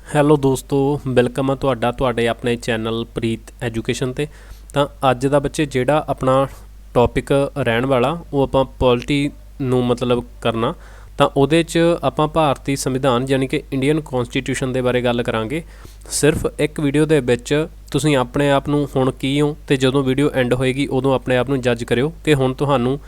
Hello ਦੋਸਤੋ, welcome ਆ ਤੁਹਾਡੇ ਆਪਣੇ ਚੈਨਲ ਪ੍ਰੀਤ ਐਜੂਕੇਸ਼ਨ ਤੇ। ਤਾਂ ਅੱਜ ਦਾ ਬੱਚੇ ਜਿਹੜਾ ਆਪਣਾ ਟੌਪਿਕ ਰਹਿਣ ਵਾਲਾ ਉਹ ਆਪਾਂ ਪੋਲਿਟੀ ਨੂੰ ਮਤਲਬ ਕਰਨਾ। ਤਾਂ ਉਹਦੇ 'ਚ ਆਪਾਂ ਭਾਰਤੀ ਸੰਵਿਧਾਨ ਯਾਨੀ ਕਿ ਇੰਡੀਅਨ ਕੌਂਸਟੀਟਿਊਸ਼ਨ ਦੇ ਬਾਰੇ ਗੱਲ ਕਰਾਂਗੇ। ਸਿਰਫ ਇੱਕ ਵੀਡੀਓ ਦੇ ਵਿੱਚ ਤੁਸੀਂ ਆਪਣੇ ਆਪ ਨੂੰ ਹੁਣ ਕੀ ਹੋ ਅਤੇ ਜਦੋਂ ਵੀਡੀਓ ਐਂਡ ਹੋਏਗੀ ਉਦੋਂ ਆਪਣੇ ਆਪ ਨੂੰ ਜੱਜ ਕਰਿਓ ਕਿ ਹੁਣ ਤੁਹਾਨੂੰ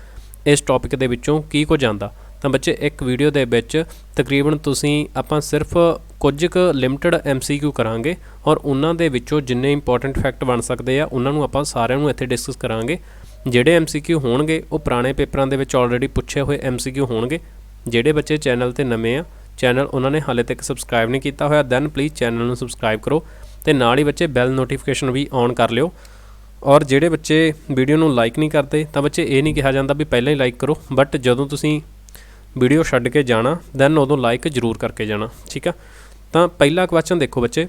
ਇਸ ਟੌਪਿਕ ਦੇ ਵਿੱਚੋਂ ਕੀ ਕੁਝ ਆਉਂਦਾ। ਤਾਂ ਬੱਚੇ ਇੱਕ ਵੀਡੀਓ ਦੇ ਵਿੱਚ ਤਕਰੀਬਨ ਤੁਸੀਂ ਆਪਾਂ ਸਿਰਫ ਕੁਝ ਕੁ ਲਿਮਟਿਡ MCQ ਕਰਾਂਗੇ ਔਰ ਉਹਨਾਂ ਦੇ ਵਿੱਚੋਂ ਜਿੰਨੇ ਇੰਪੋਰਟੈਂਟ ਫੈਕਟ ਬਣ ਸਕਦੇ ਆ ਉਹਨਾਂ ਨੂੰ ਆਪਾਂ ਸਾਰਿਆਂ ਨੂੰ ਇੱਥੇ ਡਿਸਕਸ ਕਰਾਂਗੇ। ਜਿਹੜੇ MCQ ਹੋਣਗੇ ਉਹ ਪੁਰਾਣੇ ਪੇਪਰਾਂ ਦੇ ਵਿੱਚ ਆਲਰੇਡੀ ਪੁੱਛੇ ਹੋਏ MCQ ਹੋਣਗੇ। ਜਿਹੜੇ ਬੱਚੇ ਚੈਨਲ 'ਤੇ ਨਵੇਂ ਆ, ਚੈਨਲ ਉਹਨਾਂ ਨੇ ਹਾਲੇ ਤੱਕ ਸਬਸਕ੍ਰਾਈਬ ਨਹੀਂ ਕੀਤਾ ਹੋਇਆ, ਦੈਨ ਪਲੀਜ਼ ਚੈਨਲ ਨੂੰ ਸਬਸਕ੍ਰਾਈਬ ਕਰੋ ਅਤੇ ਨਾਲ ਹੀ ਬੱਚੇ ਬੈਲ ਨੋਟੀਫਿਕੇਸ਼ਨ ਵੀ ਔਨ ਕਰ ਲਿਓ। ਔਰ ਜਿਹੜੇ ਬੱਚੇ ਵੀਡੀਓ ਨੂੰ ਲਾਈਕ ਨਹੀਂ ਕਰਦੇ ਤਾਂ ਬੱਚੇ ਇਹ ਨਹੀਂ ਕਿਹਾ ਜਾਂਦਾ ਵੀ ਪਹਿਲਾਂ ਹੀ ਲਾਈਕ ਕਰੋ, ਬਟ ਜਦੋਂ ਤੁਸੀਂ ਵੀਡੀਓ ਛੱਡ ਕੇ ਜਾਣਾ ਦੈਨ ਉਦੋਂ ਲਾਈਕ ਜ਼ਰੂਰ ਕਰਕੇ ਜਾਣਾ, ਠੀਕ ਆ। ਤਾਂ ਪਹਿਲਾ ਕੁਐਸਚਨ ਦੇਖੋ ਬੱਚੇ,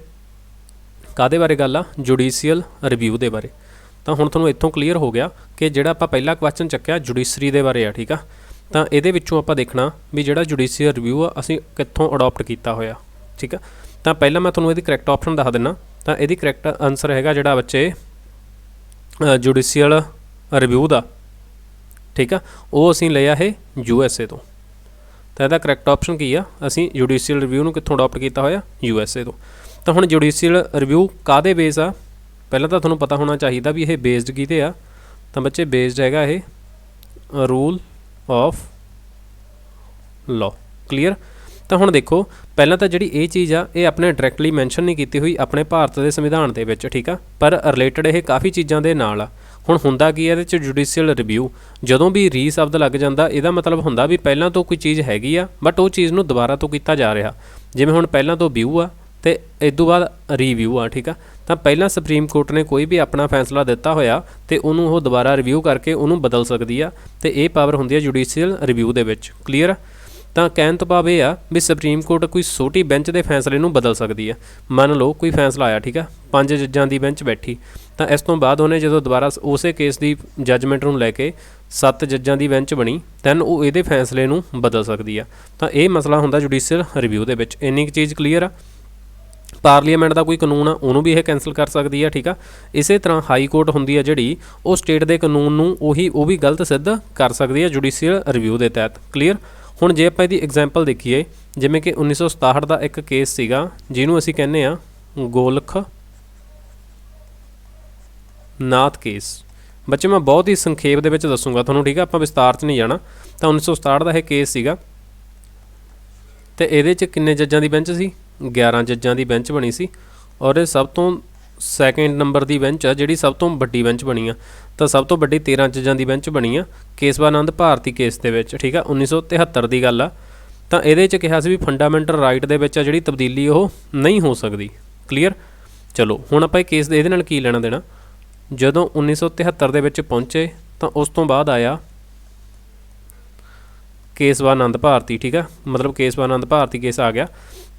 ਕਾਹਦੇ ਬਾਰੇ ਗੱਲ ਆ? ਜੁਡੀਸ਼ੀਅਲ ਰਿਵਿਊ ਦੇ ਬਾਰੇ। ਤਾਂ ਹੁਣ ਤੁਹਾਨੂੰ ਇੱਥੋਂ ਕਲੀਅਰ ਹੋ ਗਿਆ ਕਿ ਜਿਹੜਾ ਆਪਾਂ ਪਹਿਲਾ ਕੁਐਸਚਨ ਚੱਕਿਆ ਜੁਡੀਸ਼ਰੀ ਦੇ ਬਾਰੇ ਆ, ਠੀਕ ਆ। ਤਾਂ ਇਹਦੇ ਵਿੱਚੋਂ ਆਪਾਂ ਦੇਖਣਾ ਵੀ ਜਿਹੜਾ ਜੁਡੀਸ਼ੀਅਲ ਰਿਵਿਊ ਆ ਅਸੀਂ ਕਿੱਥੋਂ ਅਡੋਪਟ ਕੀਤਾ ਹੋਇਆ, ਠੀਕ ਆ। ਤਾਂ ਪਹਿਲਾਂ ਮੈਂ ਤੁਹਾਨੂੰ ਇਹਦੀ ਕਰੈਕਟ ਆਪਸ਼ਨ ਦੱਸ ਦਿੰਦਾ। ਤਾਂ ਇਹਦੀ ਕਰੈਕਟ ਆਨਸਰ ਹੈਗਾ ਜਿਹੜਾ ਬੱਚੇ ਜੁਡੀਸ਼ੀਅਲ ਰਿਵਿਊ ਦਾ, ਠੀਕ ਆ, ਉਹ ਅਸੀਂ ਲਿਆ ਇਹ USA ਤੋਂ। ਤਾਂ ਇਹਦਾ ਕਰੈਕਟ ਆਪਸ਼ਨ ਕੀ ਆ? ਅਸੀਂ ਜੁਡੀਸ਼ੀਅਲ ਰਿਵਿਊ ਨੂੰ ਕਿੱਥੋਂ ਅਡੋਪਟ ਕੀਤਾ ਹੋਇਆ? USA ਤੋਂ। ਤਾਂ ਹੁਣ ਜੁਡੀਸ਼ੀਅਲ ਰਿਵਿਊ ਕਾਹਦੇ ਬੇਸ ਆ? ਪਹਿਲਾਂ ਤਾਂ ਤੁਹਾਨੂੰ ਪਤਾ ਹੋਣਾ ਚਾਹੀਦਾ ਵੀ ਇਹ ਬੇਸਡ ਕਿਹਦੇ ਆ। ਤਾਂ ਬੱਚੇ ਬੇਸਡ ਹੈਗਾ ਇਹ ਰੂਲ ਆਫ ਲਾਅ, ਕਲੀਅਰ। ਤਾਂ ਹੁਣ ਦੇਖੋ, ਪਹਿਲਾਂ ਤਾਂ ਜਿਹੜੀ ਇਹ ਚੀਜ਼ ਆ ਇਹ ਆਪਣੇ ਡਾਇਰੈਕਟਲੀ ਮੈਂਸ਼ਨ ਨਹੀਂ ਕੀਤੀ ਹੋਈ ਆਪਣੇ ਭਾਰਤ ਦੇ ਸੰਵਿਧਾਨ ਦੇ ਵਿੱਚ, ਠੀਕ ਆ, ਪਰ ਰਿਲੇਟਡ ਇਹ ਕਾਫੀ ਚੀਜ਼ਾਂ ਦੇ ਨਾਲ ਆ। ਹੁਣ ਹੁੰਦਾ ਕੀ ਹੈ ਇਹਦੇ 'ਚ ਜੁਡੀਸ਼ੀਅਲ ਰਿਵਿਊ, ਜਦੋਂ ਵੀ ਰੀ ਸ਼ਬਦ ਲੱਗ ਜਾਂਦਾ ਇਹਦਾ ਮਤਲਬ ਹੁੰਦਾ ਵੀ ਪਹਿਲਾਂ ਤੋਂ ਕੋਈ ਚੀਜ਼ ਹੈਗੀ ਆ ਬਟ ਉਹ ਚੀਜ਼ ਨੂੰ ਦੁਬਾਰਾ ਤੋਂ ਕੀਤਾ ਜਾ ਰਿਹਾ। ਜਿਵੇਂ ਹੁਣ ਪਹਿਲਾਂ ਤੋਂ ਵਿਊ ਆ ਅਤੇ ਇਸ ਤੋਂ ਬਾਅਦ ਰੀਵਿਊ ਆ, ਠੀਕ ਆ। ਤਾਂ ਪਹਿਲਾਂ ਸੁਪਰੀਮ ਕੋਰਟ ਨੇ ਕੋਈ ਵੀ ਆਪਣਾ ਫੈਸਲਾ ਦਿੱਤਾ ਹੋਇਆ ਅਤੇ ਉਹਨੂੰ ਉਹ ਦੁਬਾਰਾ ਰਿਵਿਊ ਕਰਕੇ ਉਹਨੂੰ ਬਦਲ ਸਕਦੀ ਆ, ਅਤੇ ਇਹ ਪਾਵਰ ਹੁੰਦੀ ਹੈ ਜੁਡੀਸ਼ੀਅਲ ਰਿਵਿਊ ਦੇ ਵਿੱਚ, ਕਲੀਅਰ। ਤਾਂ ਕਹਿਣ ਤੋਂ ਭਾਵ ਇਹ ਆ ਵੀ ਸੁਪਰੀਮ ਕੋਰਟ ਕੋਈ ਛੋਟੀ ਬੈਂਚ ਦੇ ਫੈਸਲੇ ਨੂੰ ਬਦਲ ਸਕਦੀ ਆ। ਮੰਨ ਲਓ ਕੋਈ ਫੈਸਲਾ ਆਇਆ, ਠੀਕ ਆ, 5 ਜੱਜਾਂ ਦੀ ਬੈਂਚ ਬੈਠੀ, ਤਾਂ ਇਸ ਤੋਂ ਬਾਅਦ ਉਹਨੇ ਜਦੋਂ ਦੁਬਾਰਾ ਉਸੇ ਕੇਸ ਦੀ ਜੱਜਮੈਂਟ ਨੂੰ ਲੈ ਕੇ 7 ਜੱਜਾਂ ਦੀ ਬੈਂਚ ਬਣੀ, ਦੈਨ ਉਹ ਇਹਦੇ ਫੈਸਲੇ ਨੂੰ ਬਦਲ ਸਕਦੀ ਆ। ਤਾਂ ਇਹ ਮਸਲਾ ਹੁੰਦਾ ਜੁਡੀਸ਼ੀਅਲ ਰਿਵਿਊ ਦੇ ਵਿੱਚ। ਇੰਨੀ ਕੁ ਚੀਜ਼ ਕਲੀਅਰ ਆ। ਪਾਰਲੀਮੈਂਟ ਦਾ ਕੋਈ ਕਾਨੂੰਨ ਆ ਉਹਨੂੰ ਵੀ ਇਹ ਕੈਂਸਲ ਕਰ ਸਕਦੀ ਆ, ਠੀਕ ਆ। ਇਸੇ ਤਰ੍ਹਾਂ ਹਾਈ ਕੋਰਟ ਹੁੰਦੀ ਆ ਜਿਹੜੀ, ਉਹ ਸਟੇਟ ਦੇ ਕਾਨੂੰਨ ਨੂੰ ਉਹ ਵੀ ਗਲਤ ਸਿੱਧ ਕਰ ਸਕਦੀ ਆ ਜੁਡੀਸ਼ੀਅਲ ਰਿਵਿਊ ਦੇ ਤਹਿਤ, ਕਲੀਅਰ। ਹੁਣ ਜੇ ਆਪਾਂ ਇਹਦੀ ਐਗਜ਼ਾਮਪਲ ਦੇਖੀਏ, ਜਿਵੇਂ ਕਿ 1967 ਦਾ ਇੱਕ ਕੇਸ ਸੀਗਾ ਜਿਹਨੂੰ ਅਸੀਂ ਕਹਿੰਦੇ ਆ ਗੋਲਖ ਨਾਥ ਕੇਸ। ਬੱਚੇ ਮੈਂ ਬਹੁਤ ਹੀ ਸੰਖੇਪ ਦੇ ਵਿੱਚ ਦੱਸੂਗਾ ਤੁਹਾਨੂੰ, ਠੀਕ ਆ, ਆਪਾਂ ਵਿਸਤਾਰ 'ਚ ਨਹੀਂ ਜਾਣਾ। ਤਾਂ 1967 ਦਾ ਇਹ ਕੇਸ ਸੀਗਾ ਅਤੇ ਇਹਦੇ 'ਚ ਕਿੰਨੇ ਜੱਜਾਂ ਦੀ ਬੈਂਚ ਸੀ? 11 ਜੱਜਾਂ ਦੀ ਬੈਂਚ ਬਣੀ ਸੀ। ਔਰ ਇਹ ਸਭ ਤੋਂ ਸੈਕਿੰਡ ਨੰਬਰ ਦੀ ਬੈਂਚ ਆ ਜਿਹੜੀ ਸਭ ਤੋਂ ਵੱਡੀ ਬੈਂਚ ਬਣੀ ਆ। ਤਾਂ ਸਭ ਤੋਂ ਵੱਡੀ 13 ਜੱਜਾਂ ਦੀ ਬੈਂਚ ਬਣੀ ਆ ਕੇਸਵਾਨੰਦ ਭਾਰਤੀ ਕੇਸ ਦੇ ਵਿੱਚ, ਠੀਕ ਆ, 1973 ਦੀ ਗੱਲ ਆ। ਤਾਂ ਇਹਦੇ 'ਚ ਕਿਹਾ ਸੀ ਵੀ ਫੰਡਾਮੈਂਟਲ ਰਾਈਟ ਦੇ ਵਿੱਚ ਆ ਜਿਹੜੀ ਤਬਦੀਲੀ ਉਹ ਨਹੀਂ ਹੋ ਸਕਦੀ, ਕਲੀਅਰ। ਚਲੋ ਹੁਣ ਆਪਾਂ ਇਹ ਕੇਸ ਦੇ ਇਹਦੇ ਨਾਲ ਕੀ ਲੈਣਾ ਦੇਣਾ। ਜਦੋਂ 1973 ਦੇ ਵਿੱਚ ਪਹੁੰਚੇ ਤਾਂ ਉਸ ਤੋਂ ਬਾਅਦ ਆਇਆ ਕੇਸਵਾਨੰਦ ਭਾਰਤੀ, ਠੀਕ ਆ, ਮਤਲਬ ਕੇਸਵਾਨੰਦ ਭਾਰਤੀ ਕੇਸ ਆ ਗਿਆ।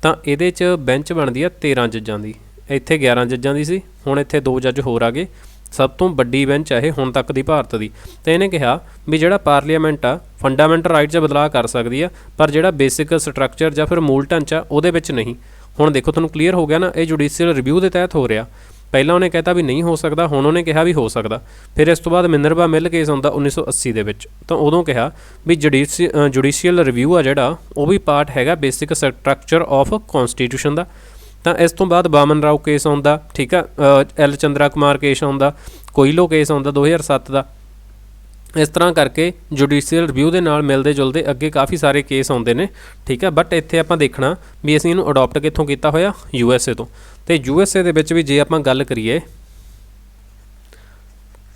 ਤਾਂ ਇਹਦੇ 'ਚ ਬੈਂਚ ਬਣਦੀ ਆ 13 ਜੱਜਾਂ ਦੀ, ਇੱਥੇ 11 ਜੱਜਾਂ ਦੀ ਸੀ, ਹੁਣ ਇੱਥੇ 2 ਜੱਜ ਹੋਰ ਆ ਗਏ। ਸਭ ਤੋਂ ਵੱਡੀ ਬੈਂਚ ਆ ਇਹ ਹੁਣ ਤੱਕ ਦੀ ਭਾਰਤ ਦੀ। ਤਾਂ ਇਹਨੇ ਕਿਹਾ ਵੀ ਜਿਹੜਾ ਪਾਰਲੀਮੈਂਟ ਆ ਫੰਡਾਮੈਂਟਲ ਰਾਈਟ 'ਚ ਬਦਲਾਅ ਕਰ ਸਕਦੀ ਆ, ਪਰ ਜਿਹੜਾ ਬੇਸਿਕ ਸਟਰਕਚਰ ਜਾਂ ਫਿਰ ਮੂਲ ਢਾਂਚਾ ਉਹਦੇ ਵਿੱਚ ਨਹੀਂ। ਹੁਣ ਦੇਖੋ ਤੁਹਾਨੂੰ ਕਲੀਅਰ ਹੋ ਗਿਆ ਨਾ, ਇਹ ਜੁਡੀਸ਼ੀਅਲ ਰਿਵਿਊ ਦੇ ਤਹਿਤ ਹੋ ਰਿਹਾ। ਪਹਿਲਾਂ ਉਹਨੇ ਕਹਿਤਾ ਵੀ ਨਹੀਂ ਹੋ ਸਕਦਾ, ਹੁਣ ਉਹਨੇ ਕਿਹਾ ਵੀ ਹੋ ਸਕਦਾ। ਫਿਰ ਇਸ ਤੋਂ ਬਾਅਦ ਮਿਨਰਵਾ ਮਿੱਲ ਕੇਸ ਆਉਂਦਾ 1980 ਦੇ ਵਿੱਚ, ਤਾਂ ਉਦੋਂ ਕਿਹਾ ਵੀ ਜੁਡੀਸ਼ੀਅਲ ਰਿਵਿਊ ਆ ਜਿਹੜਾ ਉਹ ਵੀ ਪਾਰਟ ਹੈਗਾ ਬੇਸਿਕ ਸਟਰਕਚਰ ਆਫ ਕੌਂਸਟੀਟਿਊਸ਼ਨ ਦਾ। ਤਾਂ ਇਸ ਤੋਂ ਬਾਅਦ ਬਾਮਨ ਰਾਓ ਕੇਸ ਆਉਂਦਾ, ਠੀਕ ਆ, L ਚੰਦਰਾ ਕੁਮਾਰ ਕੇਸ ਆਉਂਦਾ, ਕੋਇਲੋ ਕੇਸ ਆਉਂਦਾ 2007 ਦਾ। ਇਸ ਤਰ੍ਹਾਂ ਕਰਕੇ ਜੁਡੀਸ਼ੀਅਲ ਰਿਵਿਊ ਦੇ ਨਾਲ ਮਿਲਦੇ ਜੁਲਦੇ ਅੱਗੇ ਕਾਫੀ ਸਾਰੇ ਕੇਸ ਆਉਂਦੇ ਨੇ, ਠੀਕ ਆ। ਬਟ ਇੱਥੇ ਆਪਾਂ ਦੇਖਣਾ ਵੀ ਅਸੀਂ ਇਹਨੂੰ ਅਡੋਪਟ ਕਿੱਥੋਂ ਕੀਤਾ ਹੋਇਆ? USA ਤੋਂ। ਅਤੇ USA ਦੇ ਵਿੱਚ ਵੀ ਜੇ ਆਪਾਂ ਗੱਲ ਕਰੀਏ,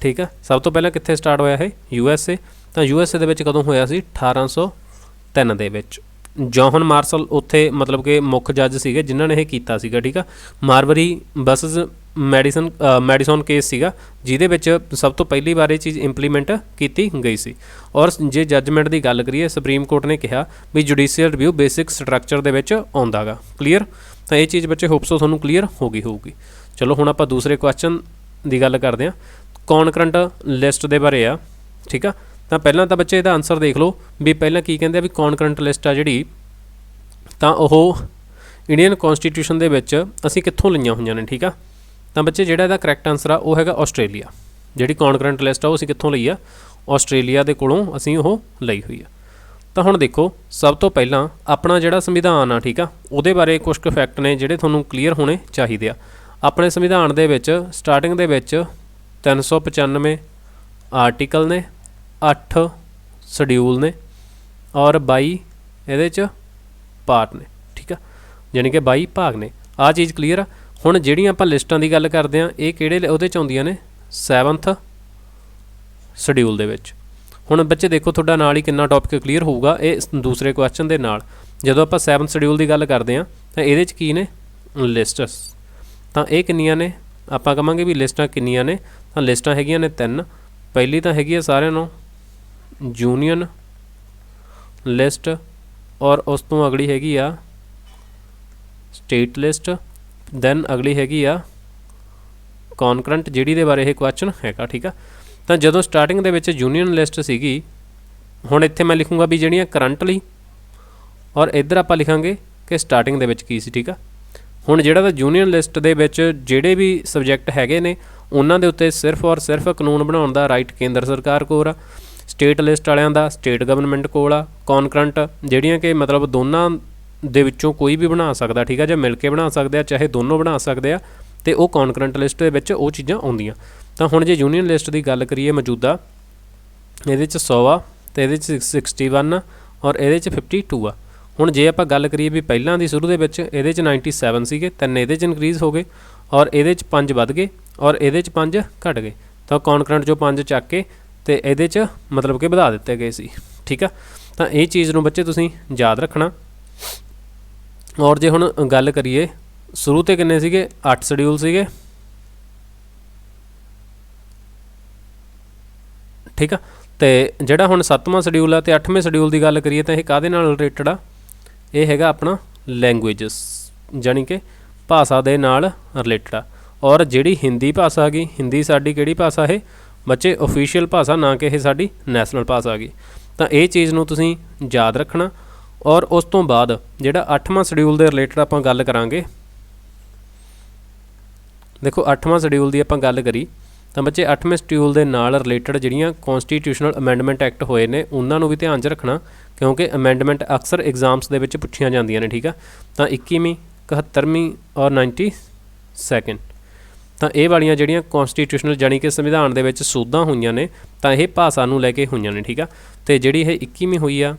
ਠੀਕ ਆ, ਸਭ ਤੋਂ ਪਹਿਲਾਂ ਕਿੱਥੇ ਸਟਾਰਟ ਹੋਇਆ ਇਹ? USA। ਤਾਂ USA ਦੇ ਵਿੱਚ ਕਦੋਂ ਹੋਇਆ ਸੀ? 1803 ਦੇ ਵਿੱਚ। ਜੌਹਨ ਮਾਰਸ਼ਲ ਉੱਥੇ ਮਤਲਬ ਕਿ ਮੁੱਖ ਜੱਜ ਸੀਗੇ ਜਿਨ੍ਹਾਂ ਨੇ ਇਹ ਕੀਤਾ ਸੀਗਾ, ਠੀਕ ਆ। ਮਾਰਵਰੀ ਵਰਸਸ ਮੈਡੀਸਨ ਕੇਸ ਸੀਗਾ ਜਿਹਦੇ ਵਿੱਚ ਸਭ ਤੋਂ ਪਹਿਲੀ ਵਾਰ ਇਹ ਚੀਜ਼ ਇੰਪਲੀਮੈਂਟ ਕੀਤੀ ਗਈ ਸੀ। ਔਰ ਜੇ ਜੱਜਮੈਂਟ ਦੀ ਗੱਲ ਕਰੀਏ, ਸੁਪਰੀਮ ਕੋਰਟ ਨੇ ਕਿਹਾ ਵੀ ਜੁਡੀਸ਼ੀਅਲ ਰਿਵਿਊ ਬੇਸਿਕ ਸਟਰਕਚਰ ਦੇ ਵਿੱਚ ਆਉਂਦਾ ਗਾ, ਕਲੀਅਰ। ਤਾਂ ਇਹ ਚੀਜ਼ ਬੱਚੇ ਹੋਪਸੋ ਤੁਹਾਨੂੰ ਕਲੀਅਰ ਹੋ ਗਈ ਹੋਊਗੀ। ਚਲੋ ਹੁਣ ਆਪਾਂ ਦੂਸਰੇ ਕੁਐਸਚਨ ਦੀ ਗੱਲ ਕਰਦੇ ਹਾਂ, ਕੌਨਕਰੰਟ ਲਿਸਟ ਦੇ ਬਾਰੇ ਆ, ਠੀਕ ਆ। ਤਾਂ ਪਹਿਲਾਂ ਤਾਂ ਬੱਚੇ ਇਹਦਾ ਆਨਸਰ ਦੇਖ ਲਓ ਵੀ ਪਹਿਲਾਂ ਕੀ ਕਹਿੰਦੇ ਆ ਵੀ ਕੌਨਕਰੰਟ ਲਿਸਟ ਆ ਜਿਹੜੀ, ਤਾਂ ਉਹ ਇੰਡੀਅਨ ਕੌਂਸਟੀਟਿਊਸ਼ਨ ਦੇ ਵਿੱਚ ਅਸੀਂ ਕਿੱਥੋਂ ਲਈਆਂ ਹੋਈਆਂ ਨੇ, ਠੀਕ ਆ। ਤਾਂ ਬੱਚੇ ਜਿਹੜਾ ਇਹਦਾ ਕਰੈਕਟ ਆਨਸਰ ਆ ਉਹ ਹੈਗਾ ਆਸਟ੍ਰੇਲੀਆ। ਜਿਹੜੀ ਕੌਨਕਰੈਂਟ ਲਿਸਟ ਆ ਉਹ ਅਸੀਂ ਕਿੱਥੋਂ ਲਈ ਆ, ਆਸਟ੍ਰੇਲੀਆ ਦੇ ਕੋਲੋਂ ਅਸੀਂ ਉਹ ਲਈ ਹੋਈ ਆ। ਤਾਂ ਹੁਣ ਦੇਖੋ, ਸਭ ਤੋਂ ਪਹਿਲਾਂ ਆਪਣਾ ਜਿਹੜਾ ਸੰਵਿਧਾਨ ਆ, ਠੀਕ ਆ, ਉਹਦੇ ਬਾਰੇ ਕੁਝ ਕੁ ਫੈਕਟ ਨੇ ਜਿਹੜੇ ਤੁਹਾਨੂੰ ਕਲੀਅਰ ਹੋਣੇ ਚਾਹੀਦੇ ਆ। ਆਪਣੇ ਸੰਵਿਧਾਨ ਦੇ ਵਿੱਚ ਸਟਾਰਟਿੰਗ ਦੇ ਵਿੱਚ 395 ਆਰਟੀਕਲ ਨੇ, 8 ਸ਼ਡਿਊਲ ਨੇ ਔਰ 22 ਇਹਦੇ 'ਚ ਪਾਰਟ ਨੇ, ਠੀਕ ਆ, ਯਾਨੀ ਕਿ 22 ਭਾਗ ਨੇ। ਆਹ ਚੀਜ਼ ਕਲੀਅਰ ਆ। ਹੁਣ ਜਿਹੜੀਆਂ ਆਪਾਂ ਲਿਸਟਾਂ ਦੀ ਗੱਲ ਕਰਦੇ ਹਾਂ, ਇਹ ਕਿਹੜੇ ਉਹਦੇ 'ਚ ਆਉਂਦੀਆਂ ਨੇ, 7th ਸ਼ਡਿਊਲ ਦੇ ਵਿੱਚ। ਹੁਣ ਬੱਚੇ ਦੇਖੋ, ਤੁਹਾਡਾ ਨਾਲ ਹੀ ਕਿੰਨਾ ਟੌਪਿਕ ਕਲੀਅਰ ਹੋਊਗਾ ਇਹ ਦੂਸਰੇ ਕੁਐਸਚਨ ਦੇ ਨਾਲ। ਜਦੋਂ ਆਪਾਂ 7th ਸ਼ਡਿਊਲ ਦੀ ਗੱਲ ਕਰਦੇ ਹਾਂ ਤਾਂ ਇਹਦੇ 'ਚ ਕੀ ਨੇ, ਲਿਸਟਸ। ਤਾਂ ਇਹ ਕਿੰਨੀਆਂ ਨੇ, ਆਪਾਂ ਕਹਾਂਗੇ ਵੀ ਲਿਸਟਾਂ ਕਿੰਨੀਆਂ ਨੇ, ਤਾਂ ਲਿਸਟਾਂ ਹੈਗੀਆਂ ਨੇ 3। ਪਹਿਲੀ ਤਾਂ ਹੈਗੀ ਆ ਸਾਰਿਆਂ ਨੂੰ ਯੂਨੀਅਨ ਲਿਸਟ, ਔਰ ਉਸ ਤੋਂ ਅਗਲੀ ਹੈਗੀ ਆ ਸਟੇਟ ਲਿਸਟ, ਦੈਨ ਅਗਲੀ ਹੈਗੀ ਆ ਕੌਨਕਰੈਂਟ, ਜਿਹੜੀ ਦੇ ਬਾਰੇ ਇਹ ਕੁਐਸਚਨ ਹੈਗਾ, ਠੀਕ ਆ। ਤਾਂ ਜਦੋਂ ਸਟਾਰਟਿੰਗ ਦੇ ਵਿੱਚ ਯੂਨੀਅਨ ਲਿਸਟ ਸੀਗੀ, ਹੁਣ ਇੱਥੇ ਮੈਂ ਲਿਖੂੰਗਾ ਵੀ ਜਿਹੜੀਆਂ ਕਰੰਟਲੀ, ਔਰ ਇੱਧਰ ਆਪਾਂ ਲਿਖਾਂਗੇ ਕਿ ਸਟਾਰਟਿੰਗ ਦੇ ਵਿੱਚ ਕੀ ਸੀ, ਠੀਕ ਆ। ਹੁਣ ਜਿਹੜਾ ਤਾਂ ਯੂਨੀਅਨ ਲਿਸਟ ਦੇ ਵਿੱਚ ਜਿਹੜੇ ਵੀ ਸਬਜੈਕਟ ਹੈਗੇ ਨੇ ਉਹਨਾਂ ਦੇ ਉੱਤੇ ਸਿਰਫ ਔਰ ਸਿਰਫ ਕਾਨੂੰਨ ਬਣਾਉਣ ਦਾ ਰਾਈਟ ਕੇਂਦਰ ਸਰਕਾਰ ਕੋਲ ਆ। ਸਟੇਟ ਲਿਸਟ ਵਾਲਿਆਂ ਦਾ ਸਟੇਟ ਗਵਰਨਮੈਂਟ ਕੋਲ ਆ। ਕੌਨਕਰੈਂਟ ਜਿਹੜੀਆਂ ਕਿ ਮਤਲਬ ਦੋਨਾਂ ਦੇ ਵਿੱਚੋਂ ਕੋਈ ਵੀ ਬਣਾ ਸਕਦਾ, ਠੀਕ ਆ, ਜਾਂ ਮਿਲ ਕੇ ਬਣਾ ਸਕਦੇ ਆ, ਚਾਹੇ ਦੋਨੋਂ ਬਣਾ ਸਕਦੇ ਆ, ਅਤੇ ਉਹ ਕੌਨਕਰੈਂਟ ਲਿਸਟ ਦੇ ਵਿੱਚ ਉਹ ਚੀਜ਼ਾਂ ਆਉਂਦੀਆਂ। ਤਾਂ ਹੁਣ ਜੇ ਯੂਨੀਅਨ ਲਿਸਟ ਦੀ ਗੱਲ ਕਰੀਏ, ਮੌਜੂਦਾ ਇਹਦੇ 'ਚ 100 ਆ, ਅਤੇ ਇਹਦੇ 'ਚ 61 ਆ, ਔਰ ਇਹਦੇ 'ਚ 52 ਆ। ਹੁਣ ਜੇ ਆਪਾਂ ਗੱਲ ਕਰੀਏ ਵੀ ਪਹਿਲਾਂ ਦੀ ਸ਼ੁਰੂ ਦੇ ਵਿੱਚ ਇਹਦੇ 'ਚ 97 ਸੀਗੇ, 3 ਇਹਦੇ 'ਚ ਇਨਕਰੀਜ਼ ਹੋ ਗਏ, ਔਰ ਇਹਦੇ 'ਚ 5 ਵੱਧ ਗਏ, ਔਰ ਇਹਦੇ 'ਚ 5 ਘਟ ਗਏ। ਤਾਂ ਕੌਨਕਰੈਂਟ 'ਚੋਂ 5 ਚੱਕ ਕੇ ਅਤੇ ਇਹਦੇ 'ਚ ਮਤਲਬ ਕਿ ਵਧਾ ਦਿੱਤੇ ਗਏ ਸੀ, ਠੀਕ ਆ। ਤਾਂ ਇਹ ਚੀਜ਼ ਨੂੰ ਬੱਚੇ ਤੁਸੀਂ ਯਾਦ ਰੱਖਣਾ। ਔਰ ਜੇ ਹੁਣ ਗੱਲ ਕਰੀਏ, ਸ਼ੁਰੂ 'ਤੇ ਕਿੰਨੇ ਸੀਗੇ, 8 ਸ਼ਡਿਊਲ ਸੀਗੇ, ਠੀਕ ਆ। ਅਤੇ ਜਿਹੜਾ ਹੁਣ 7ਵਾਂ ਸ਼ਡਿਊਲ ਆ ਅਤੇ 8ਵੇਂ ਸ਼ਡਿਊਲ ਦੀ ਗੱਲ ਕਰੀਏ ਤਾਂ ਇਹ ਕਾਹਦੇ ਨਾਲ ਰਿਲੇਟਡ ਆ, ਇਹ ਹੈਗਾ ਆਪਣਾ ਲੈਂਗੁਏਜਸ, ਜਾਣੀ ਕਿ ਭਾਸ਼ਾ ਦੇ ਨਾਲ ਰਿਲੇਟਡ ਆ। ਔਰ ਜਿਹੜੀ ਹਿੰਦੀ ਭਾਸ਼ਾ ਹੈਗੀ, ਹਿੰਦੀ ਸਾਡੀ ਕਿਹੜੀ ਭਾਸ਼ਾ ਹੈ ਬੱਚੇ, ਓਫੀਸ਼ੀਅਲ ਭਾਸ਼ਾ, ਨਾ ਕਿ ਇਹ ਸਾਡੀ ਨੈਸ਼ਨਲ ਭਾਸ਼ਾ ਹੈਗੀ। ਤਾਂ ਇਹ ਚੀਜ਼ ਨੂੰ ਤੁਸੀਂ ਯਾਦ ਰੱਖਣਾ। ਔਰ ਉਸ ਤੋਂ ਬਾਅਦ ਜਿਹੜਾ 8ਵਾਂ ਸ਼ਡਿਊਲ ਦੇ ਰਿਲੇਟਡ ਆਪਾਂ ਗੱਲ ਕਰਾਂਗੇ। ਦੇਖੋ 8ਵਾਂ ਸ਼ਡਿਊਲ ਦੀ ਆਪਾਂ ਗੱਲ ਕਰੀ ਤਾਂ ਬੱਚੇ 8ਵੇਂ ਸ਼ਡਿਊਲ ਦੇ ਨਾਲ ਰਿਲੇਟਡ ਜਿਹੜੀਆਂ ਕੌਂਸਟੀਟਿਊਸ਼ਨਲ ਅਮੈਂਡਮੈਂਟ ਐਕਟ ਹੋਏ ਨੇ ਉਹਨਾਂ ਨੂੰ ਵੀ ਧਿਆਨ 'ਚ ਰੱਖਣਾ, ਕਿਉਂਕਿ ਅਮੈਂਡਮੈਂਟ ਅਕਸਰ ਐਗਜ਼ਾਮਸ ਦੇ ਵਿੱਚ ਪੁੱਛੀਆਂ ਜਾਂਦੀਆਂ ਨੇ, ਠੀਕ ਆ। ਤਾਂ 21ਵੀਂ, 71ਵੀਂ ਔਰ 92nd, ਤਾਂ ਇਹ ਵਾਲੀਆਂ ਜਿਹੜੀਆਂ ਕੌਂਸਟੀਟਿਊਸ਼ਨਲ ਜਾਣੀ ਕਿ ਸੰਵਿਧਾਨ ਦੇ ਵਿੱਚ ਸੋਧਾਂ ਹੋਈਆਂ ਨੇ, ਤਾਂ ਇਹ ਭਾਸ਼ਾ ਨੂੰ ਲੈ ਕੇ ਹੋਈਆਂ ਨੇ, ਠੀਕ ਆ। ਅਤੇ ਜਿਹੜੀ ਇਹ 21ਵੀਂ ਹੋਈ ਆ